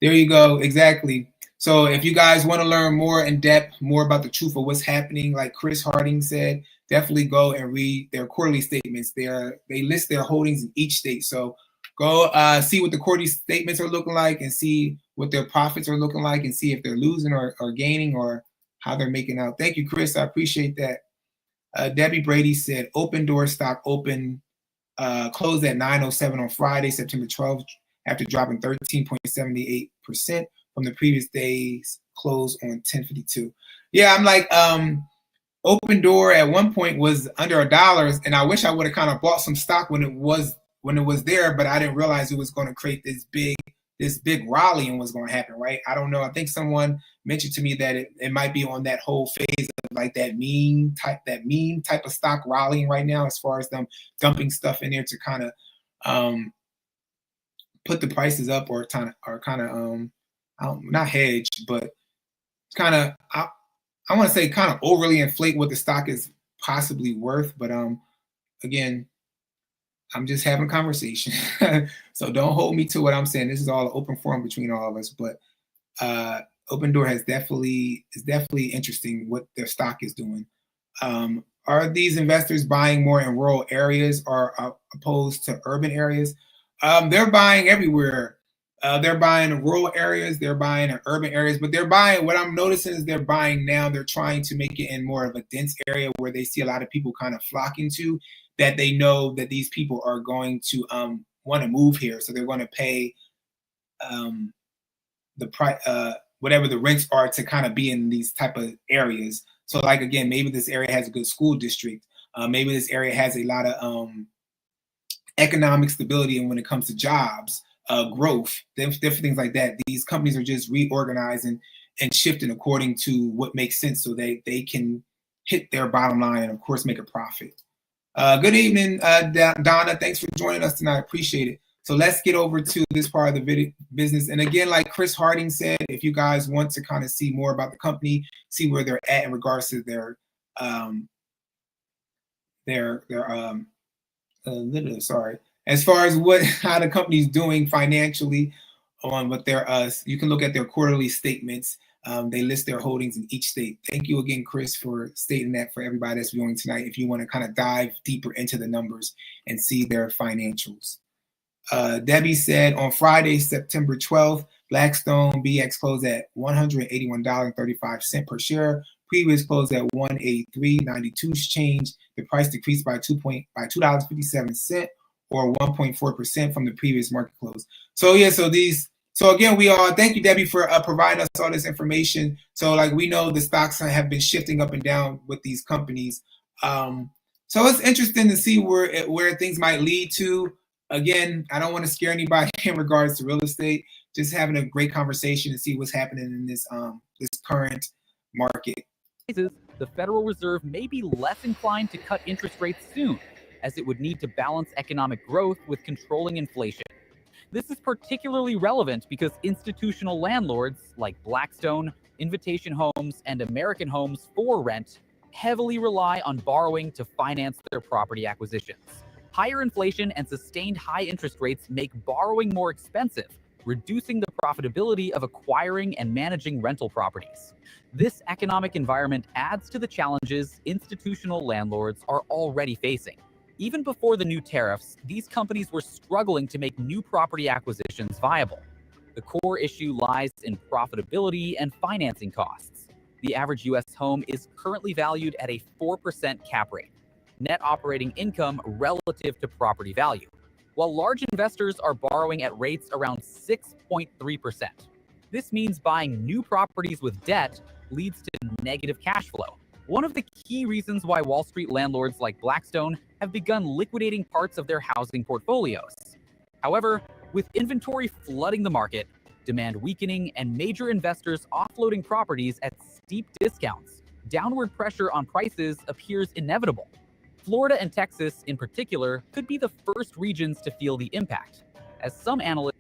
There you go. Exactly. So if you guys want to learn more in depth, more about the truth of what's happening, like Chris Harding said, definitely go and read their quarterly statements. They list their holdings in each state. So go see what the quarterly statements are looking like and see what their profits are looking like and see if they're losing or gaining or how they're making out. Thank you, Chris. I appreciate that. Debbie Brady said Open Door stock closed at 9:07 on Friday, September 12th, after dropping 13.78% from the previous day's close on 10:52. Yeah, I'm like, Open Door at one point was under $1, and I wish I would have kind of bought some stock when it was there, but I didn't realize it was going to create this big this big rallying was going to happen, right? I don't know. I think someone mentioned to me that it might be on that whole phase of like that meme type of stock rallying right now, as far as them dumping stuff in there to kind of put the prices up, or kind of not hedge, but kind of I want to say kind of overly inflate what the stock is possibly worth. But again, I'm just having a conversation. So don't hold me to what I'm saying. This is all an open forum between all of us. But Opendoor is definitely interesting what their stock is doing. Are these investors buying more in rural areas or opposed to urban areas? They're buying everywhere. They're buying in rural areas, they're buying in urban areas, but they're buying, what I'm noticing is they're buying now, they're trying to make it in more of a dense area where they see a lot of people kind of flocking to, that they know that these people are going to want to move here. So they're going to pay the price, whatever the rents are, to kind of be in these type of areas. So like, again, maybe this area has a good school district. Maybe this area has a lot of economic stability, and when it comes to jobs, growth, different things like that. These companies are just reorganizing and shifting according to what makes sense, so they can hit their bottom line and, of course, make a profit. Good evening, Donna. Thanks for joining us tonight. Appreciate it. So let's get over to this part of the video business. And again, like Chris Harding said, if you guys want to kind of see more about the company, see where they're at in regards to their as far as how the company's doing financially, on what their you can look at their quarterly statements. They list their holdings in each state. Thank you again, Chris, for stating that for everybody that's viewing tonight, if you want to kind of dive deeper into the numbers and see their financials. Debbie said on Friday, September 12th, Blackstone BX closed at $181.35 per share. Previous closed at $183.92 change. The price decreased by $2.57 or 1.4% from the previous market close. So yeah, so again, thank you, Debbie, for providing us all this information. So like, we know the stocks have been shifting up and down with these companies. So it's interesting to see where things might lead to. Again, I don't want to scare anybody in regards to real estate. Just having a great conversation to see what's happening in this current market. The Federal Reserve may be less inclined to cut interest rates soon, as it would need to balance economic growth with controlling inflation. This is particularly relevant because institutional landlords like Blackstone, Invitation Homes, and American Homes 4 Rent heavily rely on borrowing to finance their property acquisitions. Higher inflation and sustained high interest rates make borrowing more expensive, reducing the profitability of acquiring and managing rental properties. This economic environment adds to the challenges institutional landlords are already facing. Even before the new tariffs, these companies were struggling to make new property acquisitions viable. The core issue lies in profitability and financing costs. The average U.S. home is currently valued at a 4% cap rate, net operating income relative to property value, while large investors are borrowing at rates around 6.3%. This means buying new properties with debt leads to negative cash flow. One of the key reasons why Wall Street landlords like Blackstone have begun liquidating parts of their housing portfolios. However, with inventory flooding the market, demand weakening, and major investors offloading properties at steep discounts, downward pressure on prices appears inevitable. Florida and Texas, in particular, could be the first regions to feel the impact, as some analysts...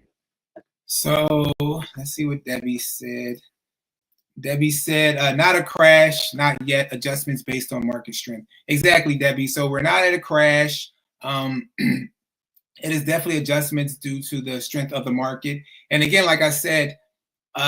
So let's see what Debbie said. Debbie said, not a crash, not yet, adjustments based on market strength. Exactly, Debbie. So we're not at a crash. It is definitely adjustments due to the strength of the market. And again, like I said,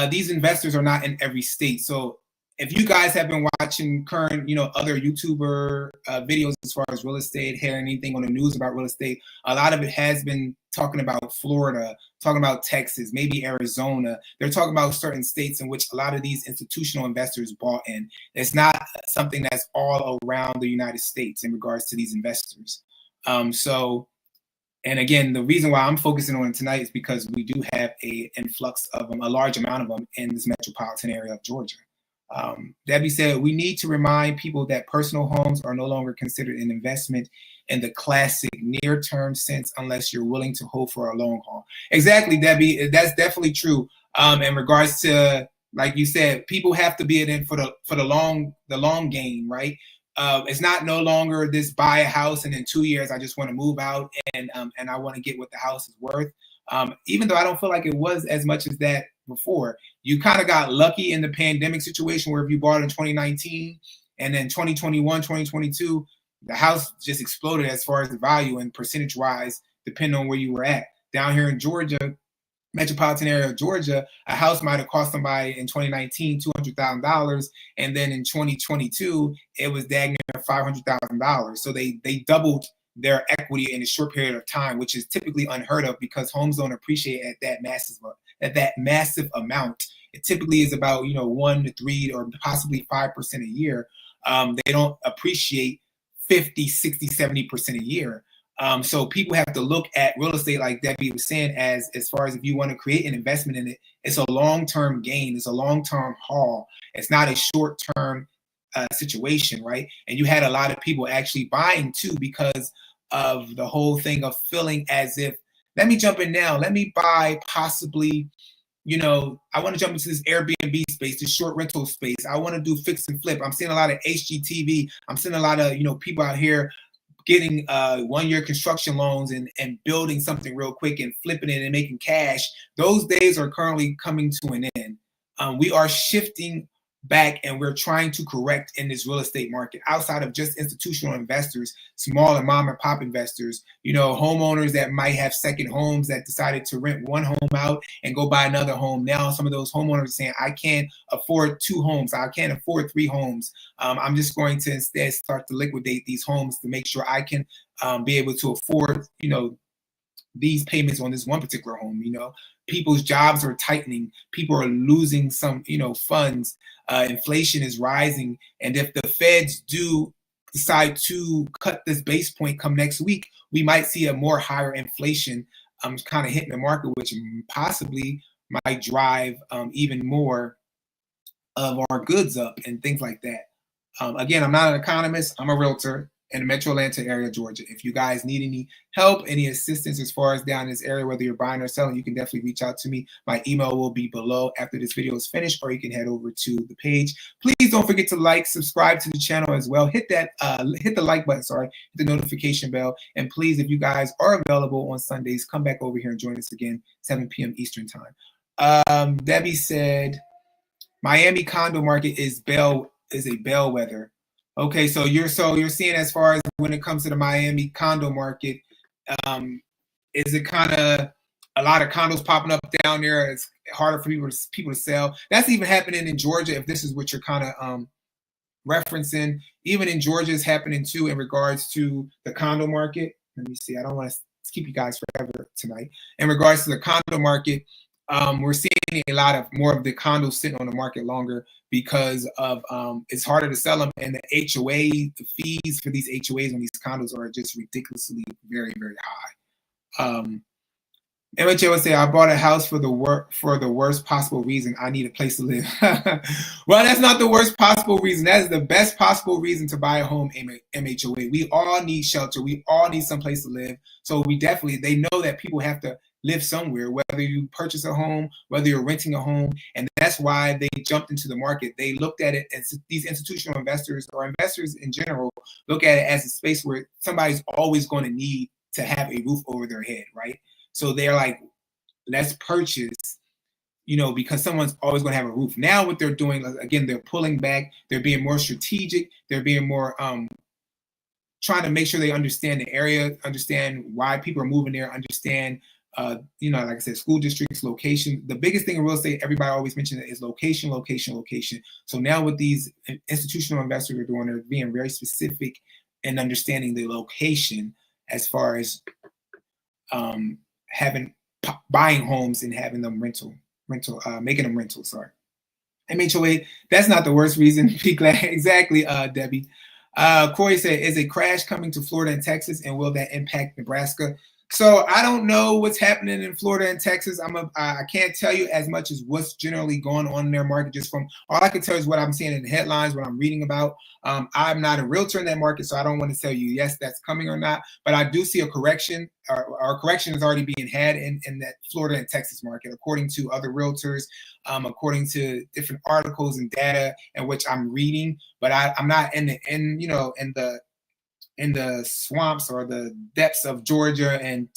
these investors are not in every state. So if you guys have been watching current, other YouTuber videos as far as real estate, hearing anything on the news about real estate, a lot of it has been talking about Florida, talking about Texas, maybe Arizona. They're talking about certain states in which a lot of these institutional investors bought in. It's not something that's all around the United States in regards to these investors. And again, the reason why I'm focusing on it tonight is because we do have an influx of them, a large amount of them in this metropolitan area of Georgia. Debbie said, we need to remind people that personal homes are no longer considered an investment in the classic near-term sense unless you're willing to hold for a long haul. Exactly, Debbie. That's definitely true. In regards to, like you said, people have to be in for the long game, right? It's not no longer this buy a house and in 2 years I just want to move out and I want to get what the house is worth. Even though I don't feel like it was as much as that before. You kind of got lucky in the pandemic situation where if you bought in 2019 and then 2021, 2022, the house just exploded as far as the value and percentage wise, depending on where you were at. Down here in Georgia, metropolitan area of Georgia, a house might have cost somebody in 2019 $200,000, and then in 2022 it was dang near $500,000. So they doubled their equity in a short period of time, which is typically unheard of because homes don't appreciate at that massive amount. It typically is about 1 to 3 or possibly 5% a year. They don't appreciate 50, 60, 70% a year. So people have to look at real estate, like Debbie was saying, as far as if you want to create an investment in it, it's a long-term gain. It's a long-term haul. It's not a short-term situation, right? And you had a lot of people actually buying too because of the whole thing of feeling as if, let me jump in now. Let me buy possibly, I want to jump into this Airbnb space, this short rental space. I want to do fix and flip. I'm seeing a lot of HGTV. I'm seeing a lot of, people out here getting 1-year construction loans and building something real quick and flipping it and making cash. Those days are currently coming to an end. We are shifting back and we're trying to correct in this real estate market outside of just institutional investors, small and mom and pop investors, homeowners that might have second homes that decided to rent one home out and go buy another home. Now, some of those homeowners are saying, I can't afford 2 homes. I can't afford 3 homes. I'm just going to instead start to liquidate these homes to make sure I can be able to afford, these payments on this one particular home. People's jobs are tightening. People are losing some, funds. Inflation is rising. And if the feds do decide to cut this base point come next week, we might see a more higher inflation kind of hitting the market, which possibly might drive even more of our goods up and things like that. Again, I'm not an economist. I'm a realtor in the Metro Atlanta area, Georgia. If you guys need any help, any assistance as far as down in this area, whether you're buying or selling, you can definitely reach out to me. My email will be below after this video is finished, or you can head over to the page. Please don't forget to like, subscribe to the channel as well. Hit the like button, hit the notification bell. And please, if you guys are available on Sundays, come back over here and join us again, 7 p.m. Eastern time. Debbie said, Miami condo market is a bellwether. Okay, so you're seeing as far as when it comes to the Miami condo market, is it kind of a lot of condos popping up down there? It's harder for people to sell. That's even happening in Georgia, if this is what you're kind of referencing. Even in Georgia, it's happening too in regards to the condo market. Let me see. I don't want to keep you guys forever tonight. In regards to the condo market, we're seeing a lot of more of the condos sitting on the market longer because of it's harder to sell them, and the HOA, the fees for these HOAs on these condos are just ridiculously very, very high. MHA would say, I bought a house for the worst possible reason. I need a place to live. Well, that's not the worst possible reason. That is the best possible reason to buy a home, MHOA. We all need shelter. We all need some place to live. So they know that people have to live somewhere, whether you purchase a home, whether you're renting a home. And that's why they jumped into the market. They looked at it as these institutional investors, or investors in general, look at it as a space where somebody's always going to need to have a roof over their head, right? So they're like, let's purchase, because someone's always going to have a roof. Now what they're doing, again, they're pulling back. They're being more strategic. They're being more trying to make sure they understand the area, understand why people are moving there, understand like I said, school districts, location. The biggest thing in real estate, everybody always mentions it, is location, location, location. So now what these institutional investors are doing, they're being very specific and understanding the location as far as buying homes and having them making them rental. Sorry. MHOA, that's not the worst reason. Be glad. Exactly, Debbie. Corey said, is a crash coming to Florida and Texas, and will that impact Nebraska? So I don't know what's happening in Florida and Texas. I can't tell you as much as what's generally going on in their market. Just from all I can tell you is what I'm seeing in the headlines, what I'm reading about. I'm not a realtor in that market, so I don't want to tell you yes, that's coming or not. But I do see a correction. Our correction is already being had in that Florida and Texas market, according to other realtors, according to different articles and data in which I'm reading. But I'm not in the swamps or the depths of Georgia and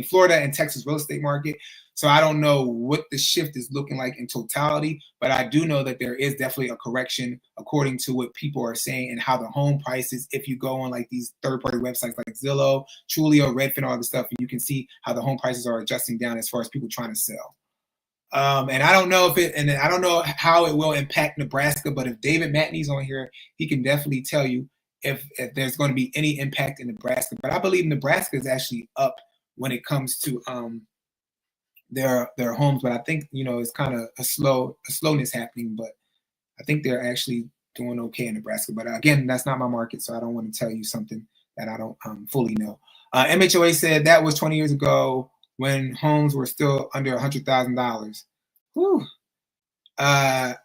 Florida and Texas real estate market. So I don't know what the shift is looking like in totality, but I do know that there is definitely a correction according to what people are saying and how the home prices, if you go on like these third-party websites like Zillow, Trulia, Redfin, all the stuff, you can see how the home prices are adjusting down as far as people trying to sell. And I don't know I don't know how it will impact Nebraska, but if David Matney's on here, he can definitely tell you if there's going to be any impact in Nebraska. But I believe Nebraska is actually up when it comes to their homes. But I think, it's kind of a slowness happening, but I think they're actually doing okay in Nebraska. But again, that's not my market, so I don't want to tell you something that I don't fully know. MHOA said that was 20 years ago when homes were still under $100,000. Whew. I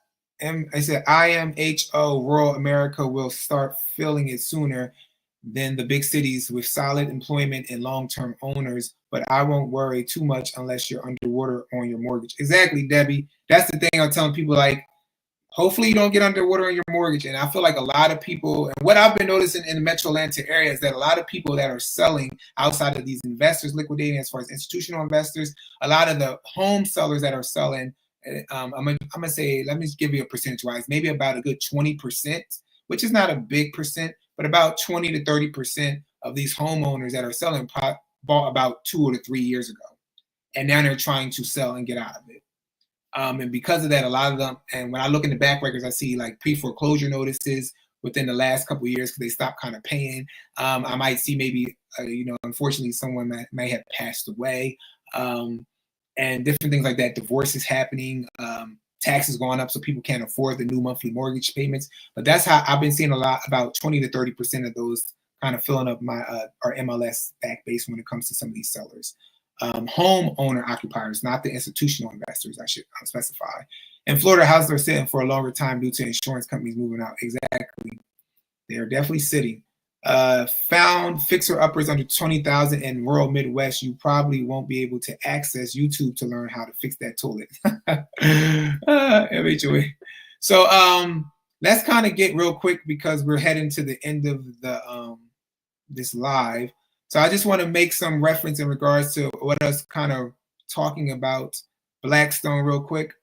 said IMHO rural America will start feeling it sooner than the big cities with solid employment and long-term owners, but I won't worry too much unless you're underwater on your mortgage. Exactly, Debbie. That's the thing I'm telling people, like, hopefully you don't get underwater on your mortgage. And I feel like a lot of people, and what I've been noticing in the Metro Atlanta area is that a lot of people that are selling outside of these investors liquidating as far as institutional investors, a lot of the home sellers that are selling, I'm gonna say, let me just give you a percentage wise, maybe about a good 20%, which is not a big percent, but about 20 to 30% of these homeowners that are selling bought about 2 or 3 years ago, and now they're trying to sell and get out of it. And because of that, a lot of them, and when I look in the back records, I see like pre-foreclosure notices within the last couple of years because they stopped kind of paying. I might see maybe, unfortunately, someone may have passed away. And different things like that. Divorce is happening, taxes going up, so people can't afford the new monthly mortgage payments. But that's how I've been seeing a lot, about 20 to 30% of those kind of filling up my our MLS back base when it comes to some of these sellers. Homeowner occupiers, not the institutional investors, I should specify. In Florida, houses are sitting for a longer time due to insurance companies moving out. Exactly. They are definitely sitting. Found fixer-uppers under $20,000 in rural Midwest. You probably won't be able to access YouTube to learn how to fix that toilet. MHOA. So let's kind of get real quick because we're heading to the end of the this live. So I just want to make some reference in regards to what us kind of talking about Blackstone real quick.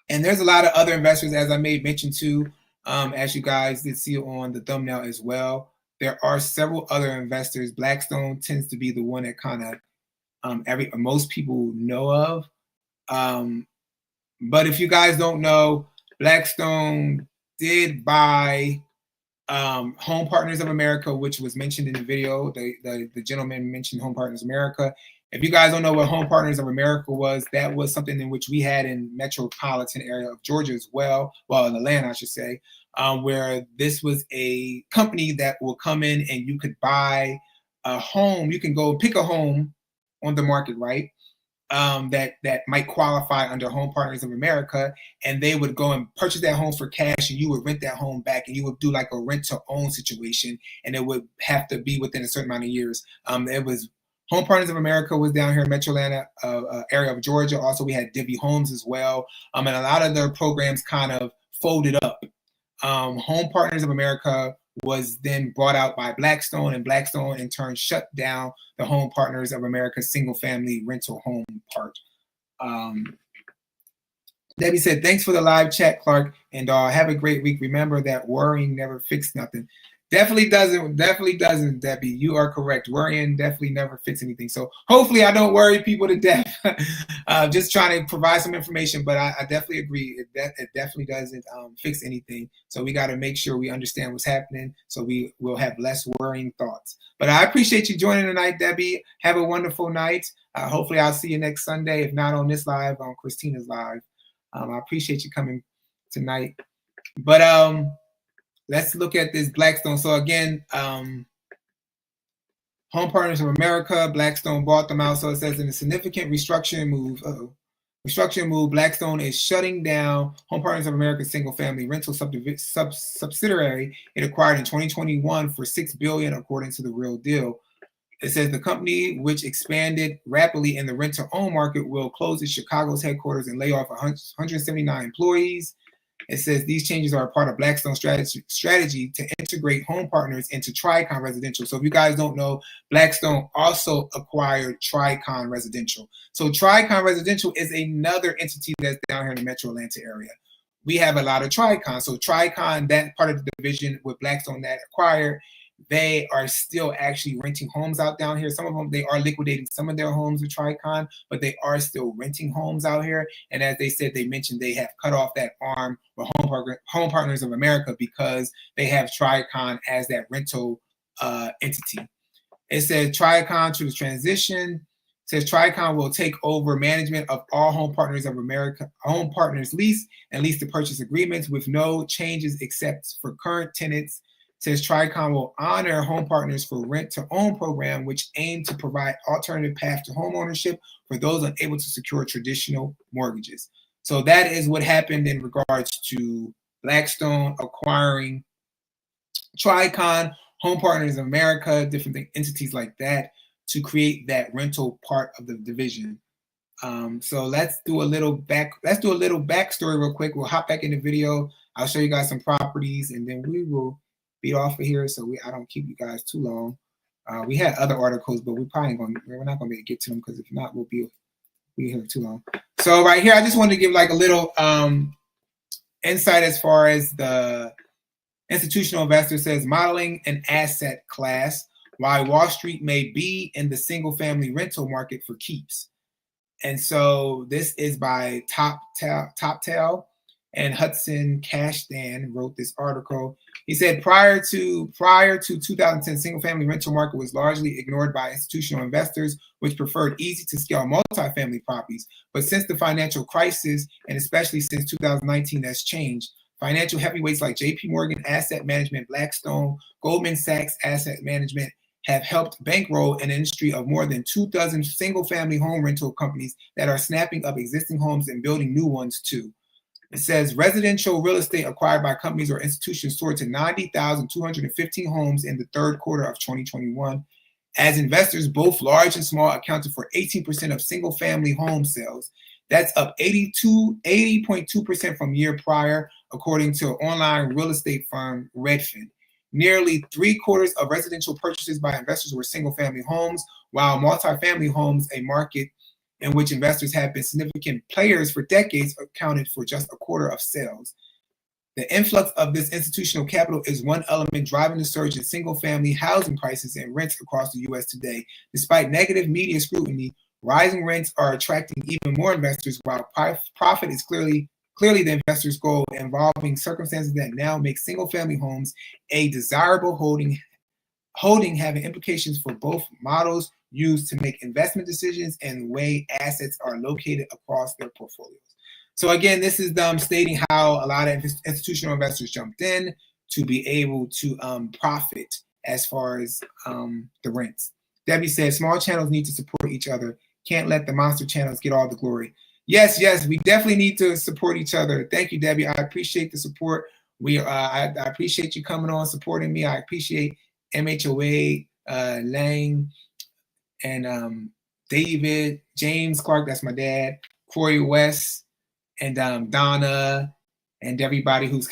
And there's a lot of other investors, as I made mention to. As you guys did see on the thumbnail as well, there are several other investors. Blackstone tends to be the one that kind of most people know of. But if you guys don't know, Blackstone did buy Home Partners of America, which was mentioned in the video. The gentleman mentioned Home Partners of America. If you guys don't know what Home Partners of America was, that was something in which we had in metropolitan area of Georgia as well, in Atlanta, I should say, where this was a company that will come in and you could buy a home. You can go pick a home on the market, right? That might qualify under Home Partners of America, and they would go and purchase that home for cash, and you would rent that home back, and you would do like a rent-to-own situation, and it would have to be within a certain amount of years. It was Home Partners of America was down here in Metro Atlanta area of Georgia. Also, we had Divvy Homes as well. And a lot of their programs kind of folded up. Home Partners of America was then bought out by Blackstone, and Blackstone in turn shut down the Home Partners of America single-family rental home part. Debbie said, thanks for the live chat, Clark, and have a great week. Remember that worrying never fixed nothing. Definitely doesn't, Debbie. You are correct. Worrying definitely never fix anything. So hopefully I don't worry people to death. Just trying to provide some information, but I definitely agree. It definitely doesn't fix anything. So we got to make sure we understand what's happening so we will have less worrying thoughts. But I appreciate you joining tonight, Debbie. Have a wonderful night. Hopefully I'll see you next Sunday. If not on this live, on Christina's live. I appreciate you coming tonight. But let's look at this Blackstone. So again, Home Home Partners of America, Blackstone bought them out. So it says in a significant restructuring move, Blackstone is shutting down Home Partners of America's single-family rental subsidiary it acquired in 2021 for $6 billion, according to The Real Deal. It says the company, which expanded rapidly in the rent-to-own market, will close its Chicago's headquarters and lay off 179 employees. It says these changes are a part of Blackstone's strategy to integrate Home Partners into Tricon Residential. So if you guys don't know, Blackstone also acquired Tricon Residential. So Tricon Residential is another entity that's down here in the Metro Atlanta area. We have a lot of Tricon. So Tricon, that part of the division with Blackstone that acquired, they are still actually renting homes out down here. Some of them, they are liquidating some of their homes with Tricon, but they are still renting homes out here. And as they said, they mentioned they have cut off that arm with Home Partners of America because they have Tricon as that rental entity. It says Tricon to the transition. It says Tricon will take over management of all Home Partners of America, Home Partners lease and lease to purchase agreements with no changes except for current tenants. Says Tricon will honor Home Partners for rent-to-own program, which aim to provide alternative path to home ownership for those unable to secure traditional mortgages. So that is what happened in regards to Blackstone acquiring Tricon, Home Partners of America, different entities like that to create that rental part of the division. So let's do a little backstory real quick. We'll hop back in the video. I'll show you guys some properties, and then we will be off of here so I don't keep you guys too long. We had other articles, but we're not going to be able to get to them because if not, we'll be here too long. So right here, I just wanted to give like a little insight as far as the institutional investor says modeling an asset class, why Wall Street may be in the single-family rental market for keeps. And so this is by Toptel. And Hudson Cashdan wrote this article. He said prior to 2010, single-family rental market was largely ignored by institutional investors, which preferred easy-to-scale multifamily properties. But since the financial crisis, and especially since 2019, that's changed. Financial heavyweights like J.P. Morgan Asset Management, Blackstone, Goldman Sachs Asset Management have helped bankroll an industry of more than 24 single-family home rental companies that are snapping up existing homes and building new ones too. It says residential real estate acquired by companies or institutions soared to 90,215 homes in the third quarter of 2021. As investors, both large and small, accounted for 18% of single-family home sales. That's up 80.2% from year prior, according to online real estate firm Redfin. Nearly 3/4 of residential purchases by investors were single-family homes, while multifamily homes, a market in which investors have been significant players for decades, accounted for just 1/4 of sales. The influx of this institutional capital is one element driving the surge in single-family housing prices and rents across the U.S. today. Despite negative media scrutiny, rising rents are attracting even more investors, while profit is clearly the investor's goal, involving circumstances that now make single-family homes a desirable holding having implications for both models used to make investment decisions and the way assets are located across their portfolios. So again, this is them stating how a lot of institutional investors jumped in to be able to profit as far as the rents. Debbie says small channels need to support each other. Can't let the monster channels get all the glory. Yes, we definitely need to support each other. Thank you, Debbie. I appreciate the support. I appreciate you coming on, supporting me. I appreciate MHOA, Lang, and David, James Clark, that's my dad, Corey West, and Donna, and everybody who has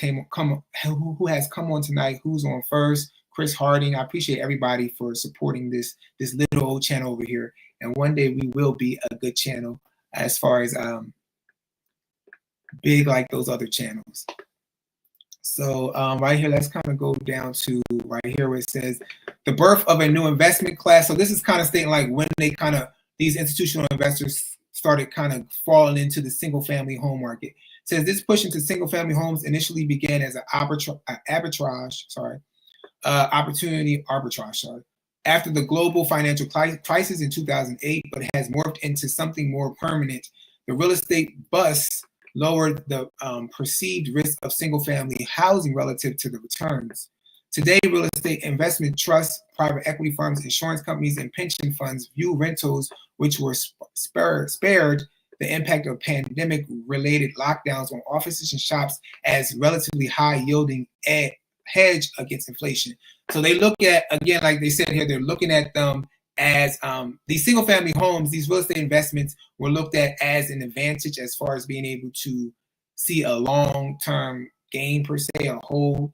come on tonight, who's on first, Chris Harding. I appreciate everybody for supporting this little old channel over here. And one day we will be a good channel as far as big like those other channels. So right here, let's kind of go down to right here where it says the birth of a new investment class. So this is kind of stating like when these institutional investors started kind of falling into the single family home market. It says this push into single family homes initially began as an opportunity arbitrage after the global financial crisis in 2008, but has morphed into something more permanent. The real estate bust lowered the perceived risk of single-family housing relative to the returns. Today, real estate investment trusts, private equity firms, insurance companies, and pension funds view rentals, which were spared the impact of pandemic-related lockdowns on offices and shops, as relatively high-yielding hedge against inflation. So they look at, again, like they said here, they're looking at them as these single-family homes, these real estate investments were looked at as an advantage as far as being able to see a long-term gain per se, a hold,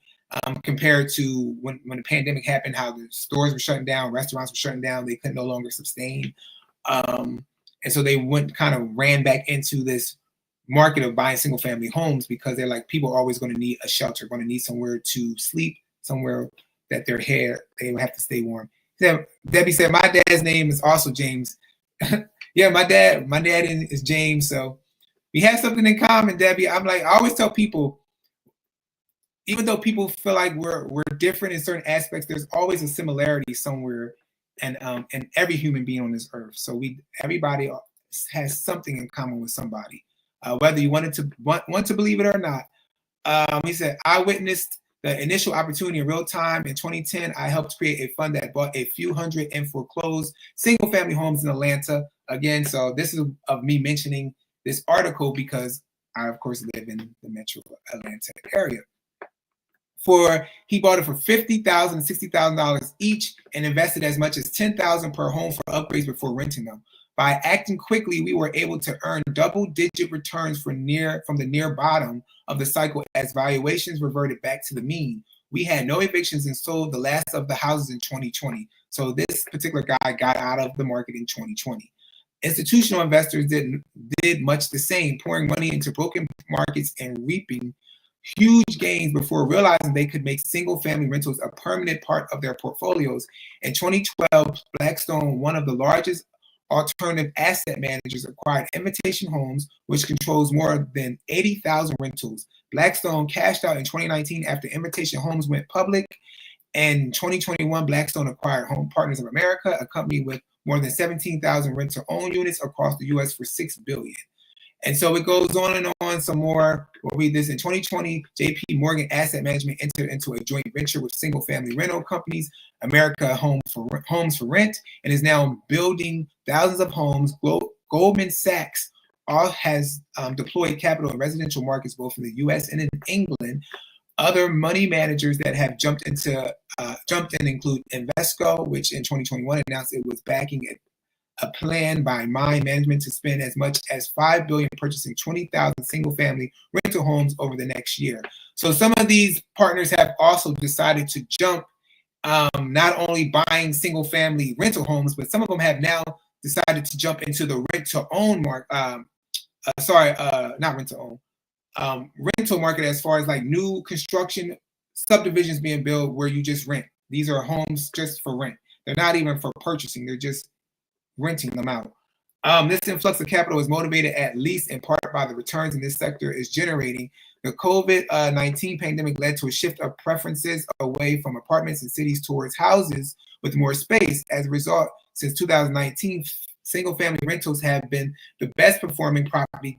compared to when the pandemic happened, how the stores were shutting down, restaurants were shutting down, they could no longer sustain. And so they kind of ran back into this market of buying single family homes because they're like, people are always going to need a shelter, going to need somewhere to sleep, somewhere that they will have to stay warm. Debbie said, my dad's name is also James. Yeah, my dad is James. So we have something in common, Debbie. I'm like, I always tell people, even though people feel like we're different in certain aspects, there's always a similarity somewhere, and every human being on this earth. So everybody has something in common with somebody, whether you want to believe it or not. He said, I witnessed the initial opportunity in real time. In 2010, I helped create a fund that bought a few hundred and foreclosed single family homes in Atlanta. Again, so this is of me mentioning this article because I, of course, live in the metro Atlanta area. He bought it for $50,000 and $60,000 each and invested as much as $10,000 per home for upgrades before renting them. By acting quickly, we were able to earn double-digit returns from the near bottom of the cycle as valuations reverted back to the mean. We had no evictions and sold the last of the houses in 2020. So this particular guy got out of the market in 2020. Institutional investors did much the same, pouring money into broken markets and reaping huge gains before realizing they could make single-family rentals a permanent part of their portfolios. In 2012, Blackstone, one of the largest alternative asset managers, acquired Invitation Homes, which controls more than 80,000 rentals. Blackstone cashed out in 2019 after Invitation Homes went public. In 2021, Blackstone acquired Home Partners of America, a company with more than 17,000 renter-owned units across the U.S. for $6 billion. And so it goes on and on some more. We'll read this. In 2020, JP Morgan Asset Management entered into a joint venture with single-family rental companies, America Homes for Rent, and is now building thousands of homes. Goldman Sachs has deployed capital in residential markets, both in the U.S. and in England. Other money managers that have jumped in include Invesco, which in 2021 announced it was backing a plan by Mind Management to spend as much as $5 billion purchasing 20,000 single-family rental homes over the next year. So some of these partners have also decided to jump, not only buying single-family rental homes, but some of them have now decided to jump into the rent-to-own market. Rental market, as far as like new construction subdivisions being built where you just rent. These are homes just for rent. They're not even for purchasing. They're just renting them out. This influx of capital is motivated at least in part by the returns in this sector is generating. The COVID-19 pandemic led to a shift of preferences away from apartments in cities towards houses with more space. As a result, since 2019, single-family rentals have been the best performing property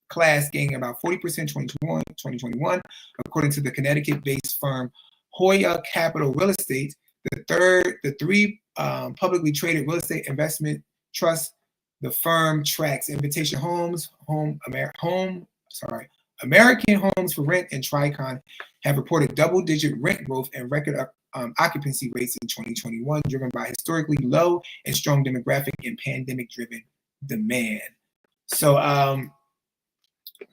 class, gaining about 40% in 2021, according to the Connecticut-based firm Hoya Capital Real Estate. The three publicly traded real estate investment trusts the firm tracks: Invitation Homes, American Homes for Rent, and Tricon have reported double-digit rent growth and record occupancy rates in 2021, driven by historically low and strong demographic and pandemic-driven demand. So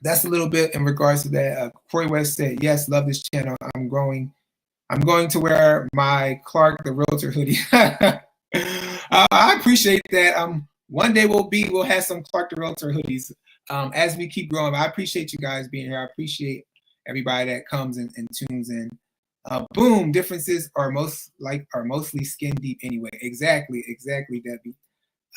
that's a little bit in regards to that. Corey West said, yes, love this channel. I'm going to wear my Clark the Realtor hoodie. I appreciate that. One day we'll have some Clark the Realtor hoodies as we keep growing. I appreciate you guys being here. I appreciate everybody that comes and tunes in. Boom, differences are mostly skin deep anyway. Exactly, Debbie.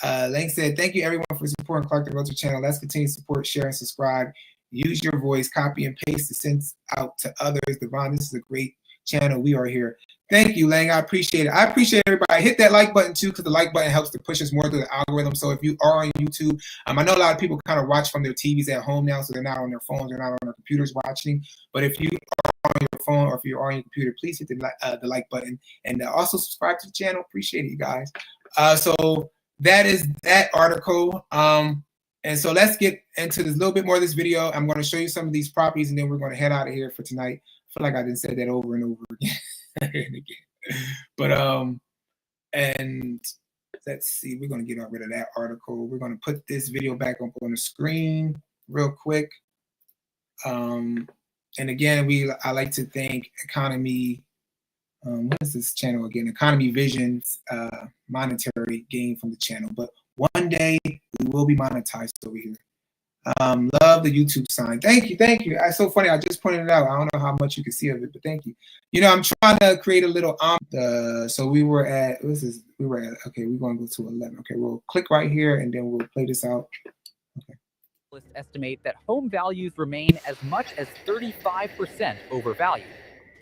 Lang said, thank you everyone for supporting Clark the Realtor channel. Let's continue to support, share, and subscribe. Use your voice, copy and paste to send out to others. Devon, this is a great channel. We are here. Thank you, Lang. I appreciate it. I appreciate everybody. Hit that like button too, because the like button helps to push us more through the algorithm. So if you are on YouTube, I know a lot of people kind of watch from their TVs at home now, so they're not on their phones, they're not on their computers watching. But if you are on your phone or if you're on your computer, please hit the like button and also subscribe to the channel. Appreciate it, you guys. So that is that article. And so let's get into this little bit more of this video. I'm going to show you some of these properties, and then we're going to head out of here for tonight. I feel like I didn't say that over and over again and again. But and let's see, we're going to get rid of that article. We're going to put this video back up on the screen real quick. And again, I like to thank Economy. What is this channel again? Economy Visions, monetary gain from the channel. But one day we will be monetized over here. Love the YouTube sign. Thank you. It's so funny. I just pointed it out. I don't know how much you can see of it, but thank you. You know, I'm trying to create a little so we were at okay, we're going to go to 11. Okay, we'll click right here and then we'll play this out. Okay. Estimate that home values remain as much as 35% overvalued.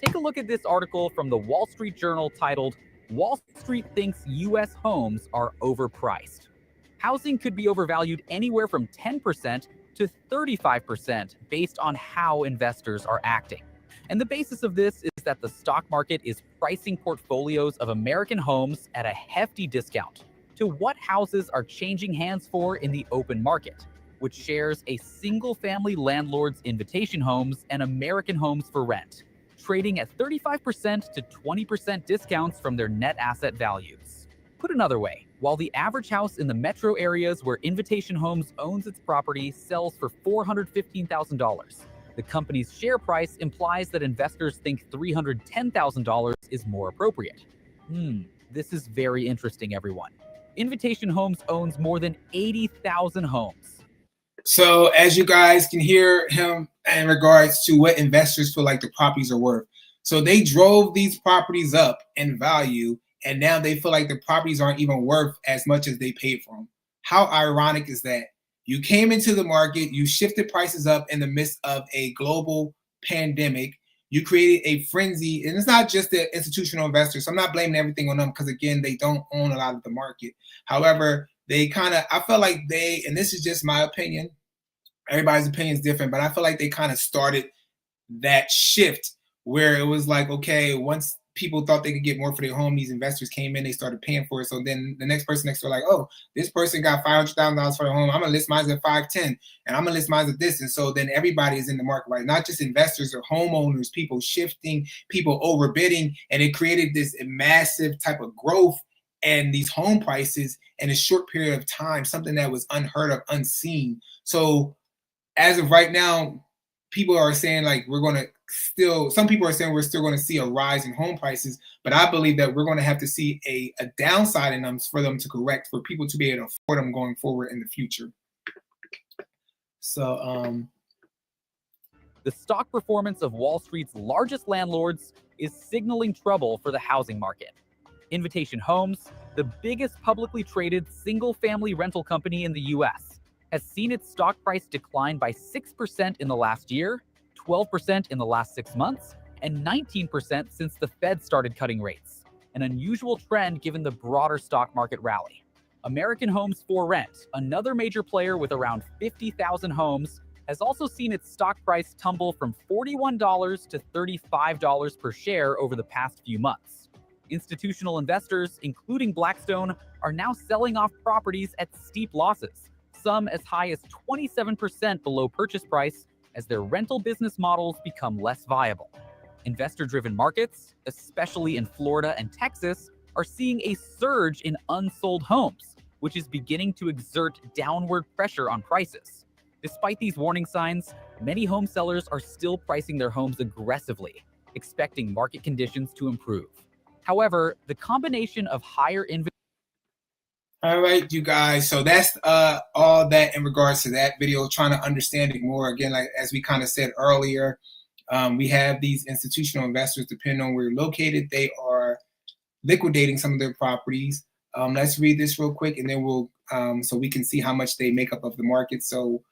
Take a look at this article from the Wall Street Journal titled, "Wall Street Thinks U.S. Homes Are Overpriced." Housing could be overvalued anywhere from 10% to 35% based on how investors are acting. And the basis of this is that the stock market is pricing portfolios of American homes at a hefty discount to what houses are changing hands for in the open market, which shares a single-family landlord's Invitation Homes and American Homes for Rent, trading at 35% to 20% discounts from their net asset values. Put another way, while the average house in the metro areas where Invitation Homes owns its property sells for $415,000, the company's share price implies that investors think $310,000 is more appropriate. This is very interesting, everyone. Invitation Homes owns more than 80,000 homes. So as you guys can hear him in regards to what investors feel like the properties are worth. So they drove these properties up in value, and now they feel like the properties aren't even worth as much as they paid for them. How ironic is that? You came into the market, you shifted prices up in the midst of a global pandemic. You created a frenzy, and it's not just the institutional investors. So I'm not blaming everything on them because, again, they don't own a lot of the market. However, I felt like and this is just my opinion, everybody's opinion is different, but I feel like they kind of started that shift where it was like, okay, once people thought they could get more for their home, these investors came in, they started paying for it. So then the next person next door, like, oh, this person got $500,000 for their home. I'm gonna list mine at 510, and I'm gonna list mine at this. And so then everybody is in the market, right? Not just investors or homeowners, people shifting, people overbidding, and it created this massive type of growth and these home prices in a short period of time, something that was unheard of, unseen. So as of right now, people are saying like some people are saying we're still going to see a rise in home prices, but I believe that we're going to have to see a downside in them for them to correct, for people to be able to afford them going forward in the future. So the stock performance of Wall Street's largest landlords is signaling trouble for the housing market. Invitation Homes, the biggest publicly traded single-family rental company in the U.S., has seen its stock price decline by 6% in the last year, 12% in the last 6 months, and 19% since the Fed started cutting rates, an unusual trend given the broader stock market rally. American Homes for Rent, another major player with around 50,000 homes, has also seen its stock price tumble from $41 to $35 per share over the past few months. Institutional investors, including Blackstone, are now selling off properties at steep losses, some as high as 27% below purchase price, as their rental business models become less viable. Investor-driven markets, especially in Florida and Texas, are seeing a surge in unsold homes, which is beginning to exert downward pressure on prices. Despite these warning signs, many home sellers are still pricing their homes aggressively, expecting market conditions to improve. However, the combination of higher inventory. All right, you guys. So that's all that in regards to that video, trying to understand it more. Again, like as we kind of said earlier, we have these institutional investors, depending on where you're located, they are liquidating some of their properties. Let's read this real quick, and then we'll so we can see how much they make up of the market. So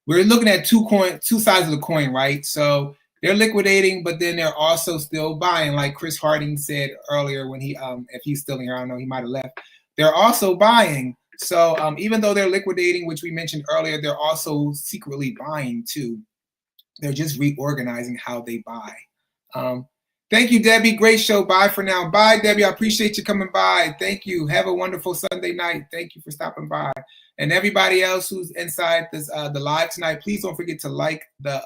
we're looking at two sides of the coin, right? So they're liquidating, but then they're also still buying, like Chris Harding said earlier when he, if he's still here, I don't know, he might have left. They're also buying. So even though they're liquidating, which we mentioned earlier, they're also secretly buying too. They're just reorganizing how they buy. Thank you, Debbie. Great show. Bye for now. Bye, Debbie. I appreciate you coming by. Thank you. Have a wonderful Sunday night. Thank you for stopping by. And everybody else who's inside this the live tonight, please don't forget to like the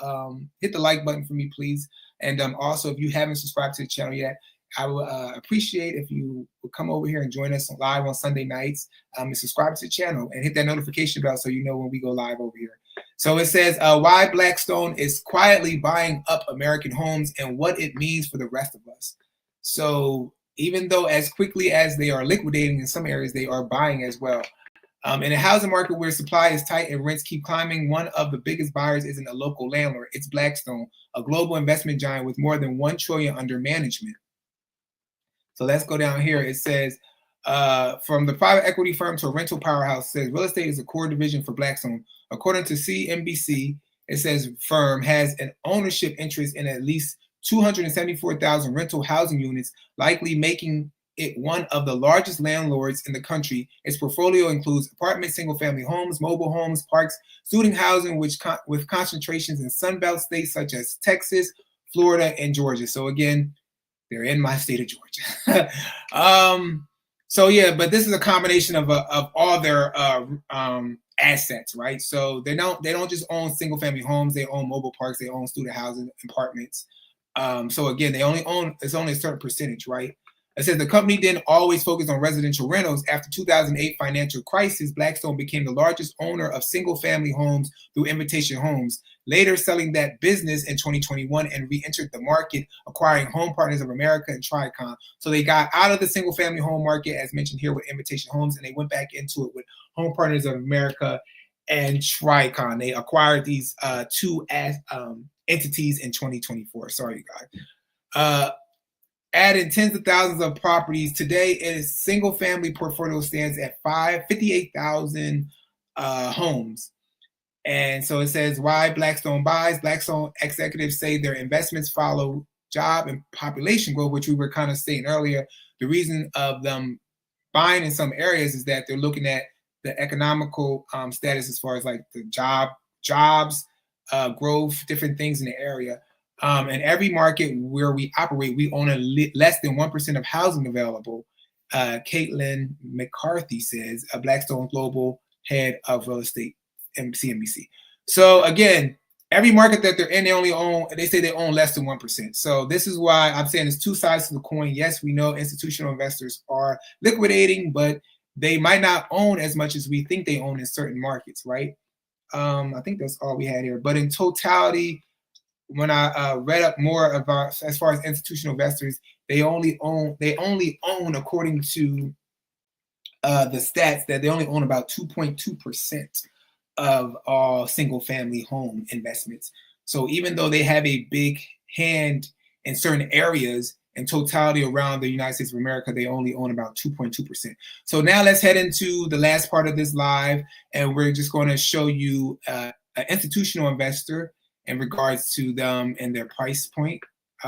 hit the like button for me, please. And also, if you haven't subscribed to the channel yet, I will appreciate if you would come over here and join us live on Sunday nights and subscribe to the channel and hit that notification bell so you know when we go live over here. So it says why Blackstone is quietly buying up American homes and what it means for the rest of us. So even though as quickly as they are liquidating in some areas, they are buying as well. In a housing market where supply is tight and rents keep climbing, one of the biggest buyers isn't a local landlord. It's Blackstone, a global investment giant with more than $1 trillion under management. So let's go down here. It says, from the private equity firm to a rental powerhouse, says real estate is a core division for Blackstone. According to CNBC, it says firm has an ownership interest in at least 274,000 rental housing units, likely making it one of the largest landlords in the country. Its portfolio includes apartments, single-family homes, mobile homes, parks, student housing, with concentrations in Sunbelt states such as Texas, Florida, and Georgia. So again, they're in my state of Georgia. So yeah, but this is a combination of all their assets, right? So they don't just own single family homes. They own mobile parks. They own student housing, apartments. So again, it's only a certain percentage, right? It says the company didn't always focus on residential rentals. After 2008 financial crisis, Blackstone became the largest owner of single-family homes through Invitation Homes, later selling that business in 2021 and re-entered the market, acquiring Home Partners of America and Tricon. So they got out of the single-family home market, as mentioned here, with Invitation Homes, and they went back into it with Home Partners of America and Tricon. They acquired these two entities in 2024. Sorry, you guys. Added tens of thousands of properties. Today, its single-family portfolio stands at 58,000 homes. And so it says why Blackstone buys. Blackstone executives say their investments follow job and population growth, which we were kind of stating earlier. The reason of them buying in some areas is that they're looking at the economical status as far as like the jobs, growth, different things in the area. In every market where we operate, we own less than 1% of housing available. Caitlin McCarthy says, a Blackstone Global head of real estate, CNBC. So again, every market that they're in, they say they own less than 1%. So this is why I'm saying there's two sides to the coin. Yes, we know institutional investors are liquidating, but they might not own as much as we think they own in certain markets, right? I think that's all we had here. But in totality, when I read up more about as far as institutional investors, they only own according to the stats that they only own about 2.2% of all single family home investments. So even though they have a big hand in certain areas, in totality around the United States of America, they only own about 2.2%. So now let's head into the last part of this live, and we're just going to show you an institutional investor in regards to them and their price point,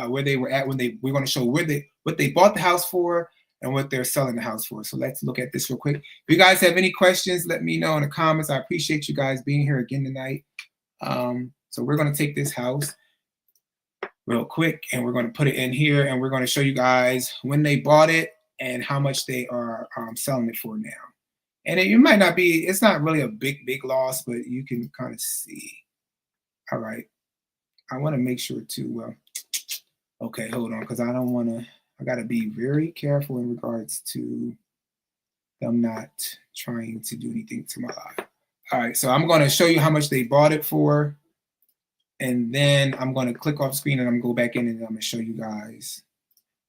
where they were at we're going to show what they bought the house for and what they're selling the house for. So let's look at this real quick. If you guys have any questions, let me know in the comments. I appreciate you guys being here again tonight. So we're going to take this house real quick and we're going to put it in here, and we're going to show you guys when they bought it and how much they are selling it for now. And it might not be, it's not really a big loss, but you can kind of see. All right. I want to make sure too. Okay, hold on, because I got to be very careful in regards to them not trying to do anything to my life. All right, so I'm going to show you how much they bought it for. And then I'm going to click off screen and I'm going to go back in and I'm going to show you guys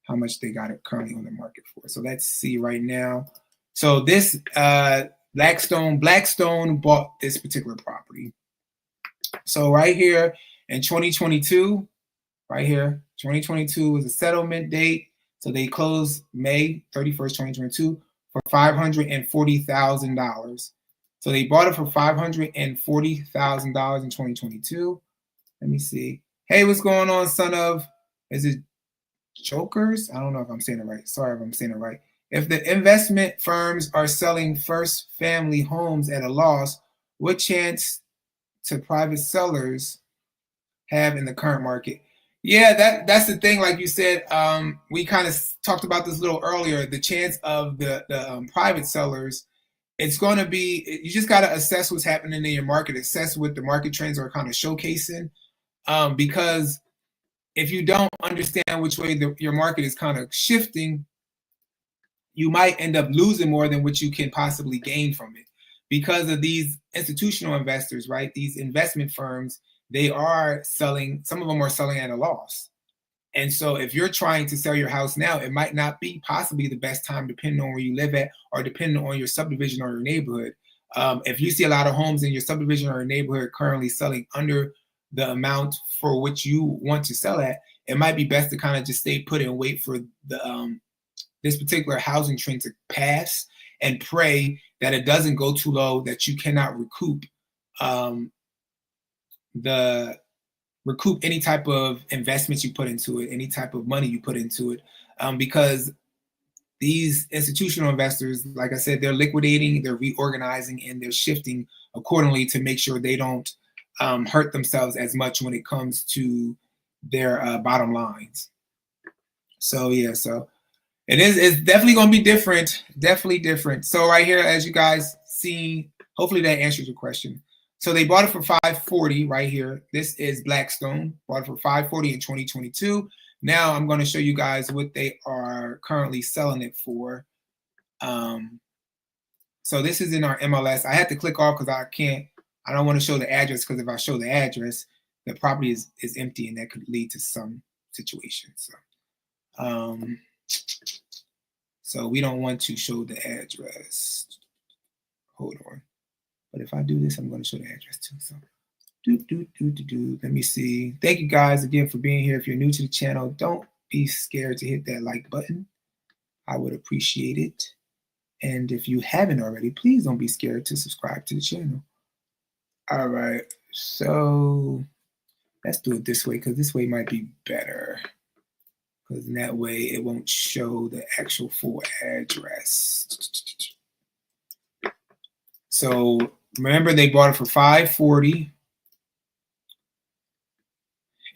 how much they got it currently on the market for. So let's see right now. So this Blackstone bought this particular property. So right here in 2022, right here, 2022 is a settlement date. So they closed May 31st, 2022 for $540,000. So they bought it for $540,000 in 2022. Let me see. Hey, what's going on, son of? Is it Jokers? I don't know if I'm saying it right. Sorry if I'm saying it right. If the investment firms are selling first family homes at a loss, what chance to private sellers have in the current market? Yeah, that's the thing. Like you said, we kind of talked about this a little earlier. The chance of the private sellers, it's going to be. You just got to assess what's happening in your market, assess what the market trends are kind of showcasing, because if you don't understand which way your market is kind of shifting, you might end up losing more than what you can possibly gain from it because of these institutional investors, right? These investment firms, they are selling, some of them are selling at a loss. And so if you're trying to sell your house now, it might not be possibly the best time depending on where you live at or depending on your subdivision or your neighborhood. If you see a lot of homes in your subdivision or your neighborhood currently selling under the amount for which you want to sell at, it might be best to kind of just stay put and wait for the this particular housing trend to pass and pray that it doesn't go too low, that you cannot recoup any type of investments you put into it, any type of money you put into it, because these institutional investors, like I said, they're liquidating, they're reorganizing, and they're shifting accordingly to make sure they don't hurt themselves as much when it comes to their bottom lines. So yeah, so it's definitely going to be different, definitely different. So right here, as you guys see, hopefully that answers your question. So they bought it for $540 right here. This is Blackstone, bought it for $540 in 2022. Now I'm going to show you guys what they are currently selling it for. So this is in our MLS. I had to click off because I don't want to show the address, because if I show the address, the property is empty and that could lead to some situations. So we don't want to show the address. Hold on. But if I do this, I'm going to show the address too. So let me see. Thank you guys again for being here. If you're new to the channel, don't be scared to hit that like button. I would appreciate it. And if you haven't already, please don't be scared to subscribe to the channel. All right. So let's do it this way, because this way might be better. Because in that way, it won't show the actual full address. So remember, they bought it for $540.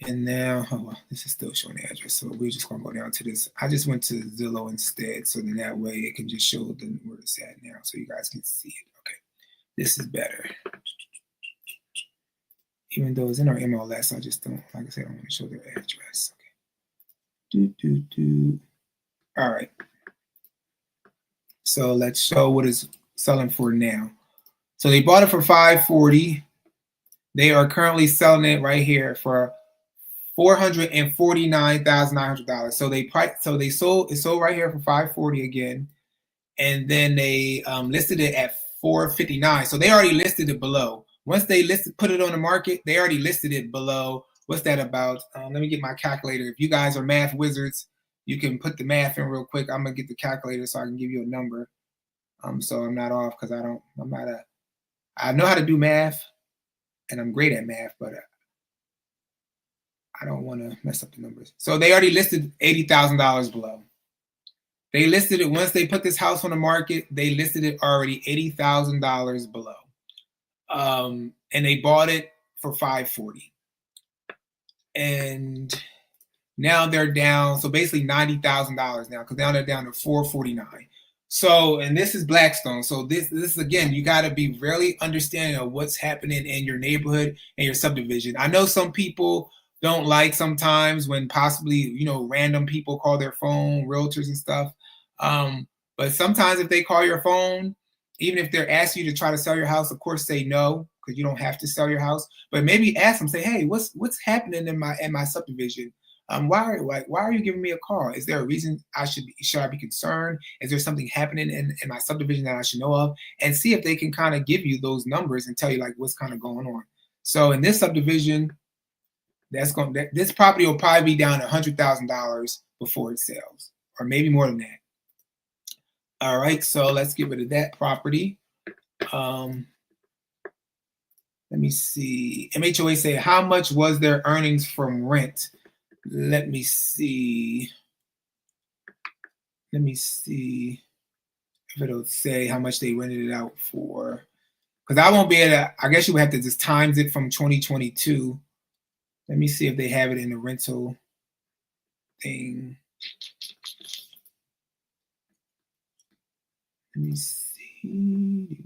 And now, oh, well, this is still showing the address. So we're just going to go down to this. I just went to Zillow instead. So then that way it can just show where it's at now so you guys can see it. Okay, this is better. Even though it's in our MLS, I just don't, like I said, I want to show their address. Okay. All right. So let's show what it's selling for now. So they bought it for $540. They are currently selling it right here for $449,900. So they sold right here for $540 again, and then they listed it at $459. So they already listed it below. Once they put it on the market, they already listed it below. What's that about? Let me get my calculator. If you guys are math wizards, you can put the math in real quick. I'm gonna get the calculator so I can give you a number. So I'm not off, because I know how to do math, and I'm great at math, but I don't want to mess up the numbers. So they already listed $80,000 below. They listed it, once they put this house on the market, they listed it already $80,000 below. And they bought it for $540. And now they're down, so basically $90,000 now, because now they're down to $449. So, and this is Blackstone. So this is, again, you got to be really understanding of what's happening in your neighborhood and your subdivision. I know some people don't like sometimes when possibly, random people call their phone, realtors and stuff. But sometimes if they call your phone, even if they're asking you to try to sell your house, of course say no, because you don't have to sell your house. But maybe ask them, say, hey, what's happening in my subdivision? Why are you giving me a call? Is there a reason should I be concerned? Is there something happening in my subdivision that I should know of? And see if they can kind of give you those numbers and tell you like what's kind of going on. So in this subdivision, this property will probably be down $100,000 before it sells, or maybe more than that. All right, so let's get rid of that property. Let me see. MHOA say, how much was their earnings from rent? Let me see. If it'll say how much they rented it out for. Because I won't be able to, I guess you would have to just times it from 2022. Let me see if they have it in the rental thing. Let me see.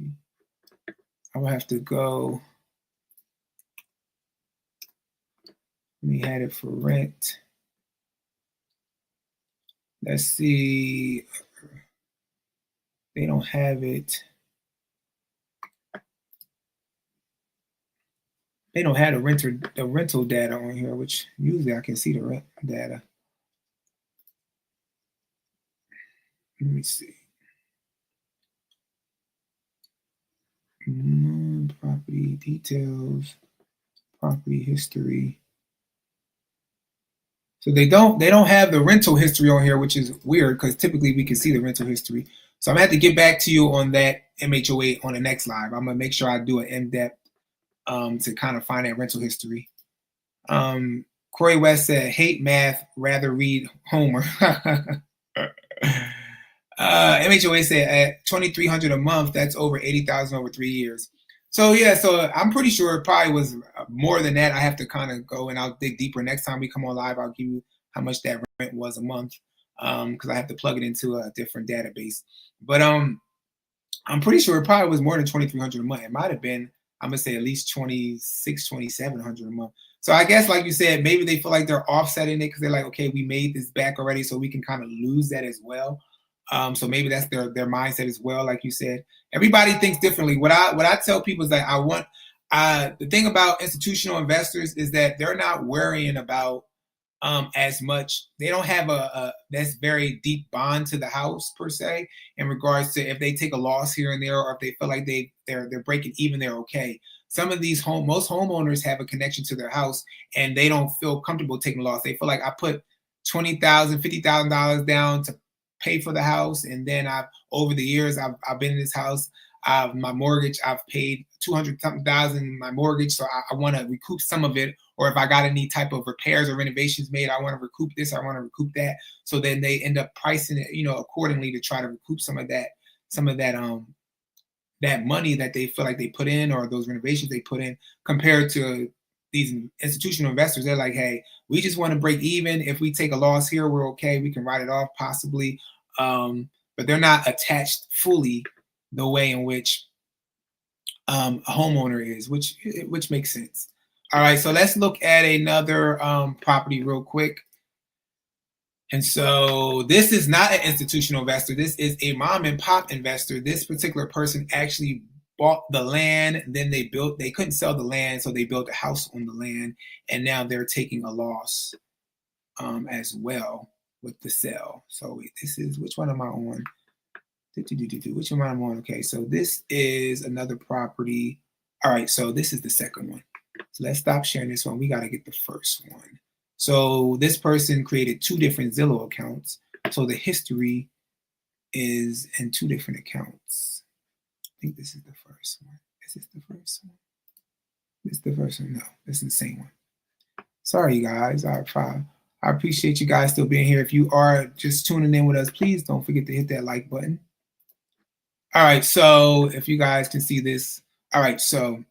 I will have to go. We had it for rent. Let's see. They don't have it. They don't have the rental data on here, which usually I can see the rent data. Let me see. Property details, property history. So they don't have the rental history on here, which is weird because typically we can see the rental history. So I'm gonna have to get back to you on that MHOA on the next live. I'm gonna make sure I do an in-depth to kind of find that rental history. Corey West said, hate math, rather read Homer. MHOA said at $2,300 a month, that's over $80,000 over 3 years. So yeah, so I'm pretty sure it probably was more than that. I have to kind of go and I'll dig deeper next time we come on live. I'll give you how much that rent was a month because I have to plug it into a different database. But I'm pretty sure it probably was more than $2,300 a month. It might have been, I'm gonna say at least $2,700 a month. So I guess, like you said, maybe they feel like they're offsetting it because they're like, okay, we made this back already, so we can kind of lose that as well. So maybe that's their mindset as well. Like you said, everybody thinks differently. What I tell people is that I want the thing about institutional investors is that they're not worrying about as much. They don't have a that's very deep bond to the house per se in regards to if they take a loss here and there or if they feel like they're breaking even, they're okay. Some of these most homeowners have a connection to their house and they don't feel comfortable taking a loss. They feel like I put $20,000, $50,000 down to pay for the house, and then over the years I've been in this house. My mortgage, I've paid $200,000 in my mortgage, so I want to recoup some of it. Or if I got any type of repairs or renovations made, I want to recoup this, I want to recoup that. So then they end up pricing it, accordingly to try to recoup some of that that money that they feel like they put in or those renovations they put in compared to these institutional investors. They're like, hey, we just want to break even. If we take a loss here, we're okay. We can write it off possibly. But they're not attached fully the way in which a homeowner is, which makes sense. All right, so let's look at another property real quick. And so this is not an institutional investor. This is a mom and pop investor. This particular person actually bought the land, then they couldn't sell the land, so they built a house on the land, and now they're taking a loss as well with the sale. So this is, which one am I on? Which one am I on? Okay, so this is another property. All right, so this is the second one. So let's stop sharing this one. We got to get the first one. So this person created 2 different Zillow accounts. So the history is in 2 different accounts. I think this is the first one. Is this the first one? This is the first one? No, this is the same one. Sorry, you guys. I appreciate you guys still being here. If you are just tuning in with us, please don't forget to hit that like button. All right, so if you guys can see this. All right, so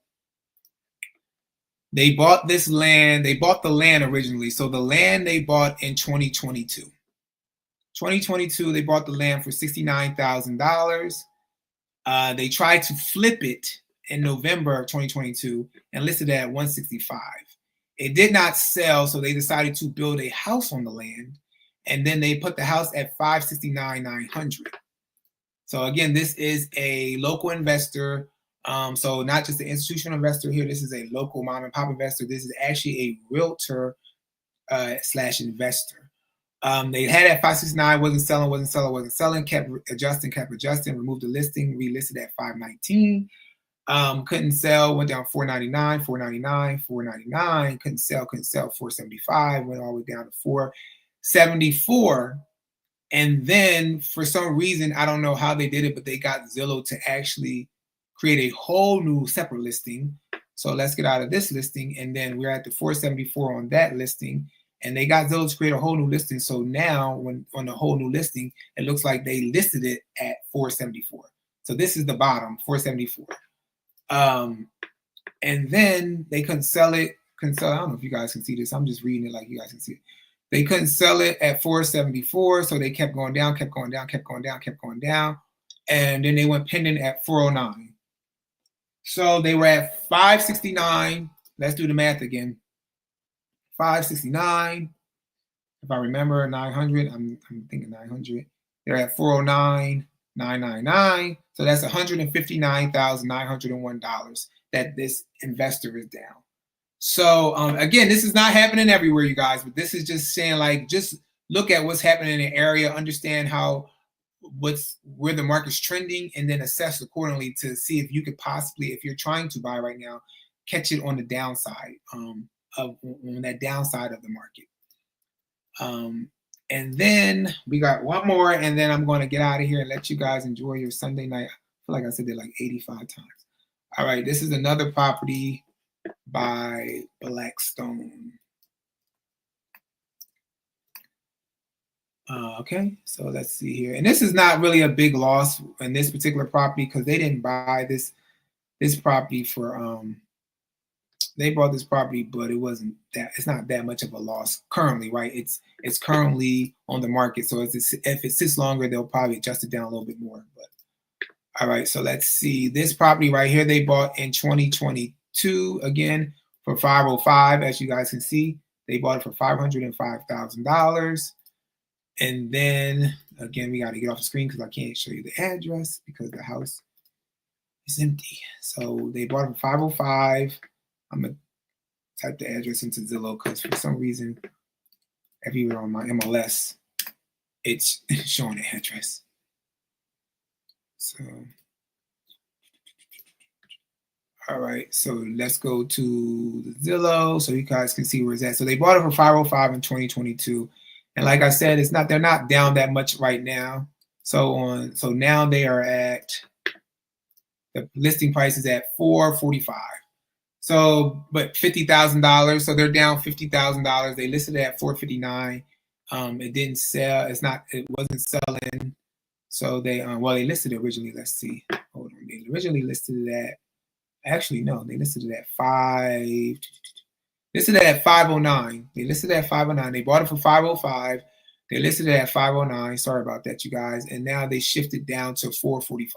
they bought this land. They bought the land originally. So the land they bought in 2022. 2022, they bought the land for $69,000. They tried to flip it in November of 2022 and listed it at $165,000. It did not sell, so they decided to build a house on the land, and then they put the house at $569,900. So again, this is a local investor. So not just an institutional investor here. This is a local mom and pop investor. This is actually a realtor slash investor. They had at 569, wasn't selling, kept adjusting, removed the listing, relisted at 519. Couldn't sell, went down 499, 499, 499, couldn't sell, 475, went all the way down to 474. And then for some reason, I don't know how they did it, but they got Zillow to actually create a whole new separate listing. So let's get out of this listing. And then we're at the 474 on that listing. And they got Zillow to create a whole new listing. So now when on the whole new listing, it looks like they listed it at 474. So this is the bottom, 474. And then they couldn't sell it couldn't sell. I don't know if you guys can see this. I'm just reading it like you guys can see it. They couldn't sell it at 474, so they kept going down, kept going down, kept going down, kept going down, and then they went pending at 409. So they were at 569. Let's do the math again. 569. If I remember 900, I'm thinking 900. They're at 409, 999. So that's $159,901 that this investor is down. So again, this is not happening everywhere, you guys, but this is just saying, like, just look at what's happening in the area, understand where the market's trending, and then assess accordingly to see if you could possibly, if you're trying to buy right now, catch it on the downside, on that downside of the market. And then we got one more, and then I'm going to get out of here and let you guys enjoy your Sunday night. I feel like I said it like 85 times. All right, this is another property by Blackstone. Okay, so let's see here. And this is not really a big loss in this particular property because they didn't buy this property for they bought this property, but it's not that much of a loss currently, right? It's currently on the market, so if it sits longer, they'll probably adjust it down a little bit more. But all right, so let's see. This property right here they bought in 2022 again for 505, as you guys can see. They bought it for $505,000. And then again, we got to get off the screen because I can't show you the address because the house is empty. So they bought it for 505. I'm gonna type the address into Zillow because for some reason, everywhere on my MLS, it's showing the address. So, all right, so let's go to the Zillow so you guys can see where it's at. So they bought it for 505 in 2022, and like I said, they're not down that much right now. So now they are at, the listing price is at $445. So, but $50,000. So they're down $50,000. They listed it at $459. It didn't sell. It wasn't selling. So they listed it originally. Let's see. Hold on. They originally listed it at, actually, no, they listed it at 509. They listed it at 509. They bought it for 505. They listed it at 509. Sorry about that, you guys. And now they shifted down to 445.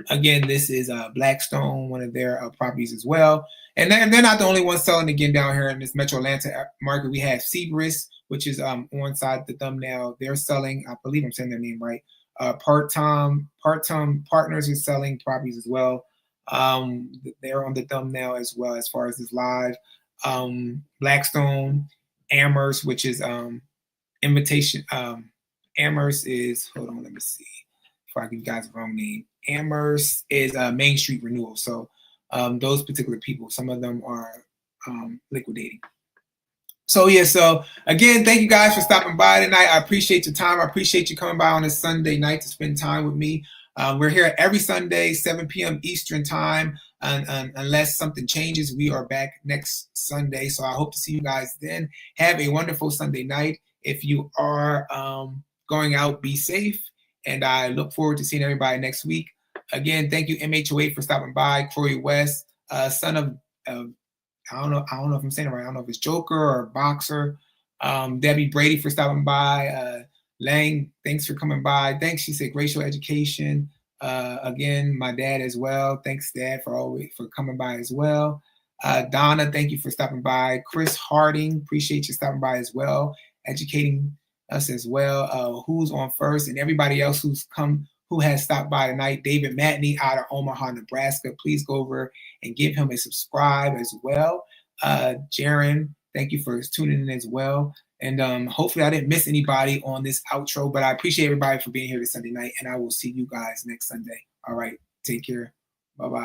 Again, this is Blackstone, one of their properties as well. And they're not the only ones selling again down here in this Metro Atlanta market. We have Cerberus, which is on side the thumbnail. They're selling, I believe I'm saying their name right. Part-Time Partners is selling properties as well. They're on the thumbnail as well as far as this live. Blackstone, Amherst, which is Invitation. Amherst is, hold on, let me see. Before I give you guys the wrong name. Amherst is Main Street Renewal. So those particular people, some of them are liquidating. So yeah, so again, thank you guys for stopping by tonight. I appreciate your time. I appreciate you coming by on this Sunday night to spend time with me. We're here every Sunday, 7 p.m. Eastern time. And unless something changes, we are back next Sunday. So I hope to see you guys then. Have a wonderful Sunday night. If you are going out, be safe. And I look forward to seeing everybody next week. Again, thank you, MHOA, for stopping by. Corey West, son of, I don't know if I'm saying it right. I don't know if it's Joker or Boxer. Debbie Brady for stopping by. Lang, thanks for coming by. Thanks, she said, racial education. Again, my dad as well. Thanks, Dad, for coming by as well. Donna, thank you for stopping by. Chris Harding, appreciate you stopping by as well, educating us as well. Who's on first, and everybody else who has stopped by tonight. David Matney out of Omaha, Nebraska. Please go over and give him a subscribe as well. Jaron, thank you for tuning in as well. And hopefully I didn't miss anybody on this outro, but I appreciate everybody for being here this Sunday night, and I will see you guys next Sunday. All right, take care. Bye-bye.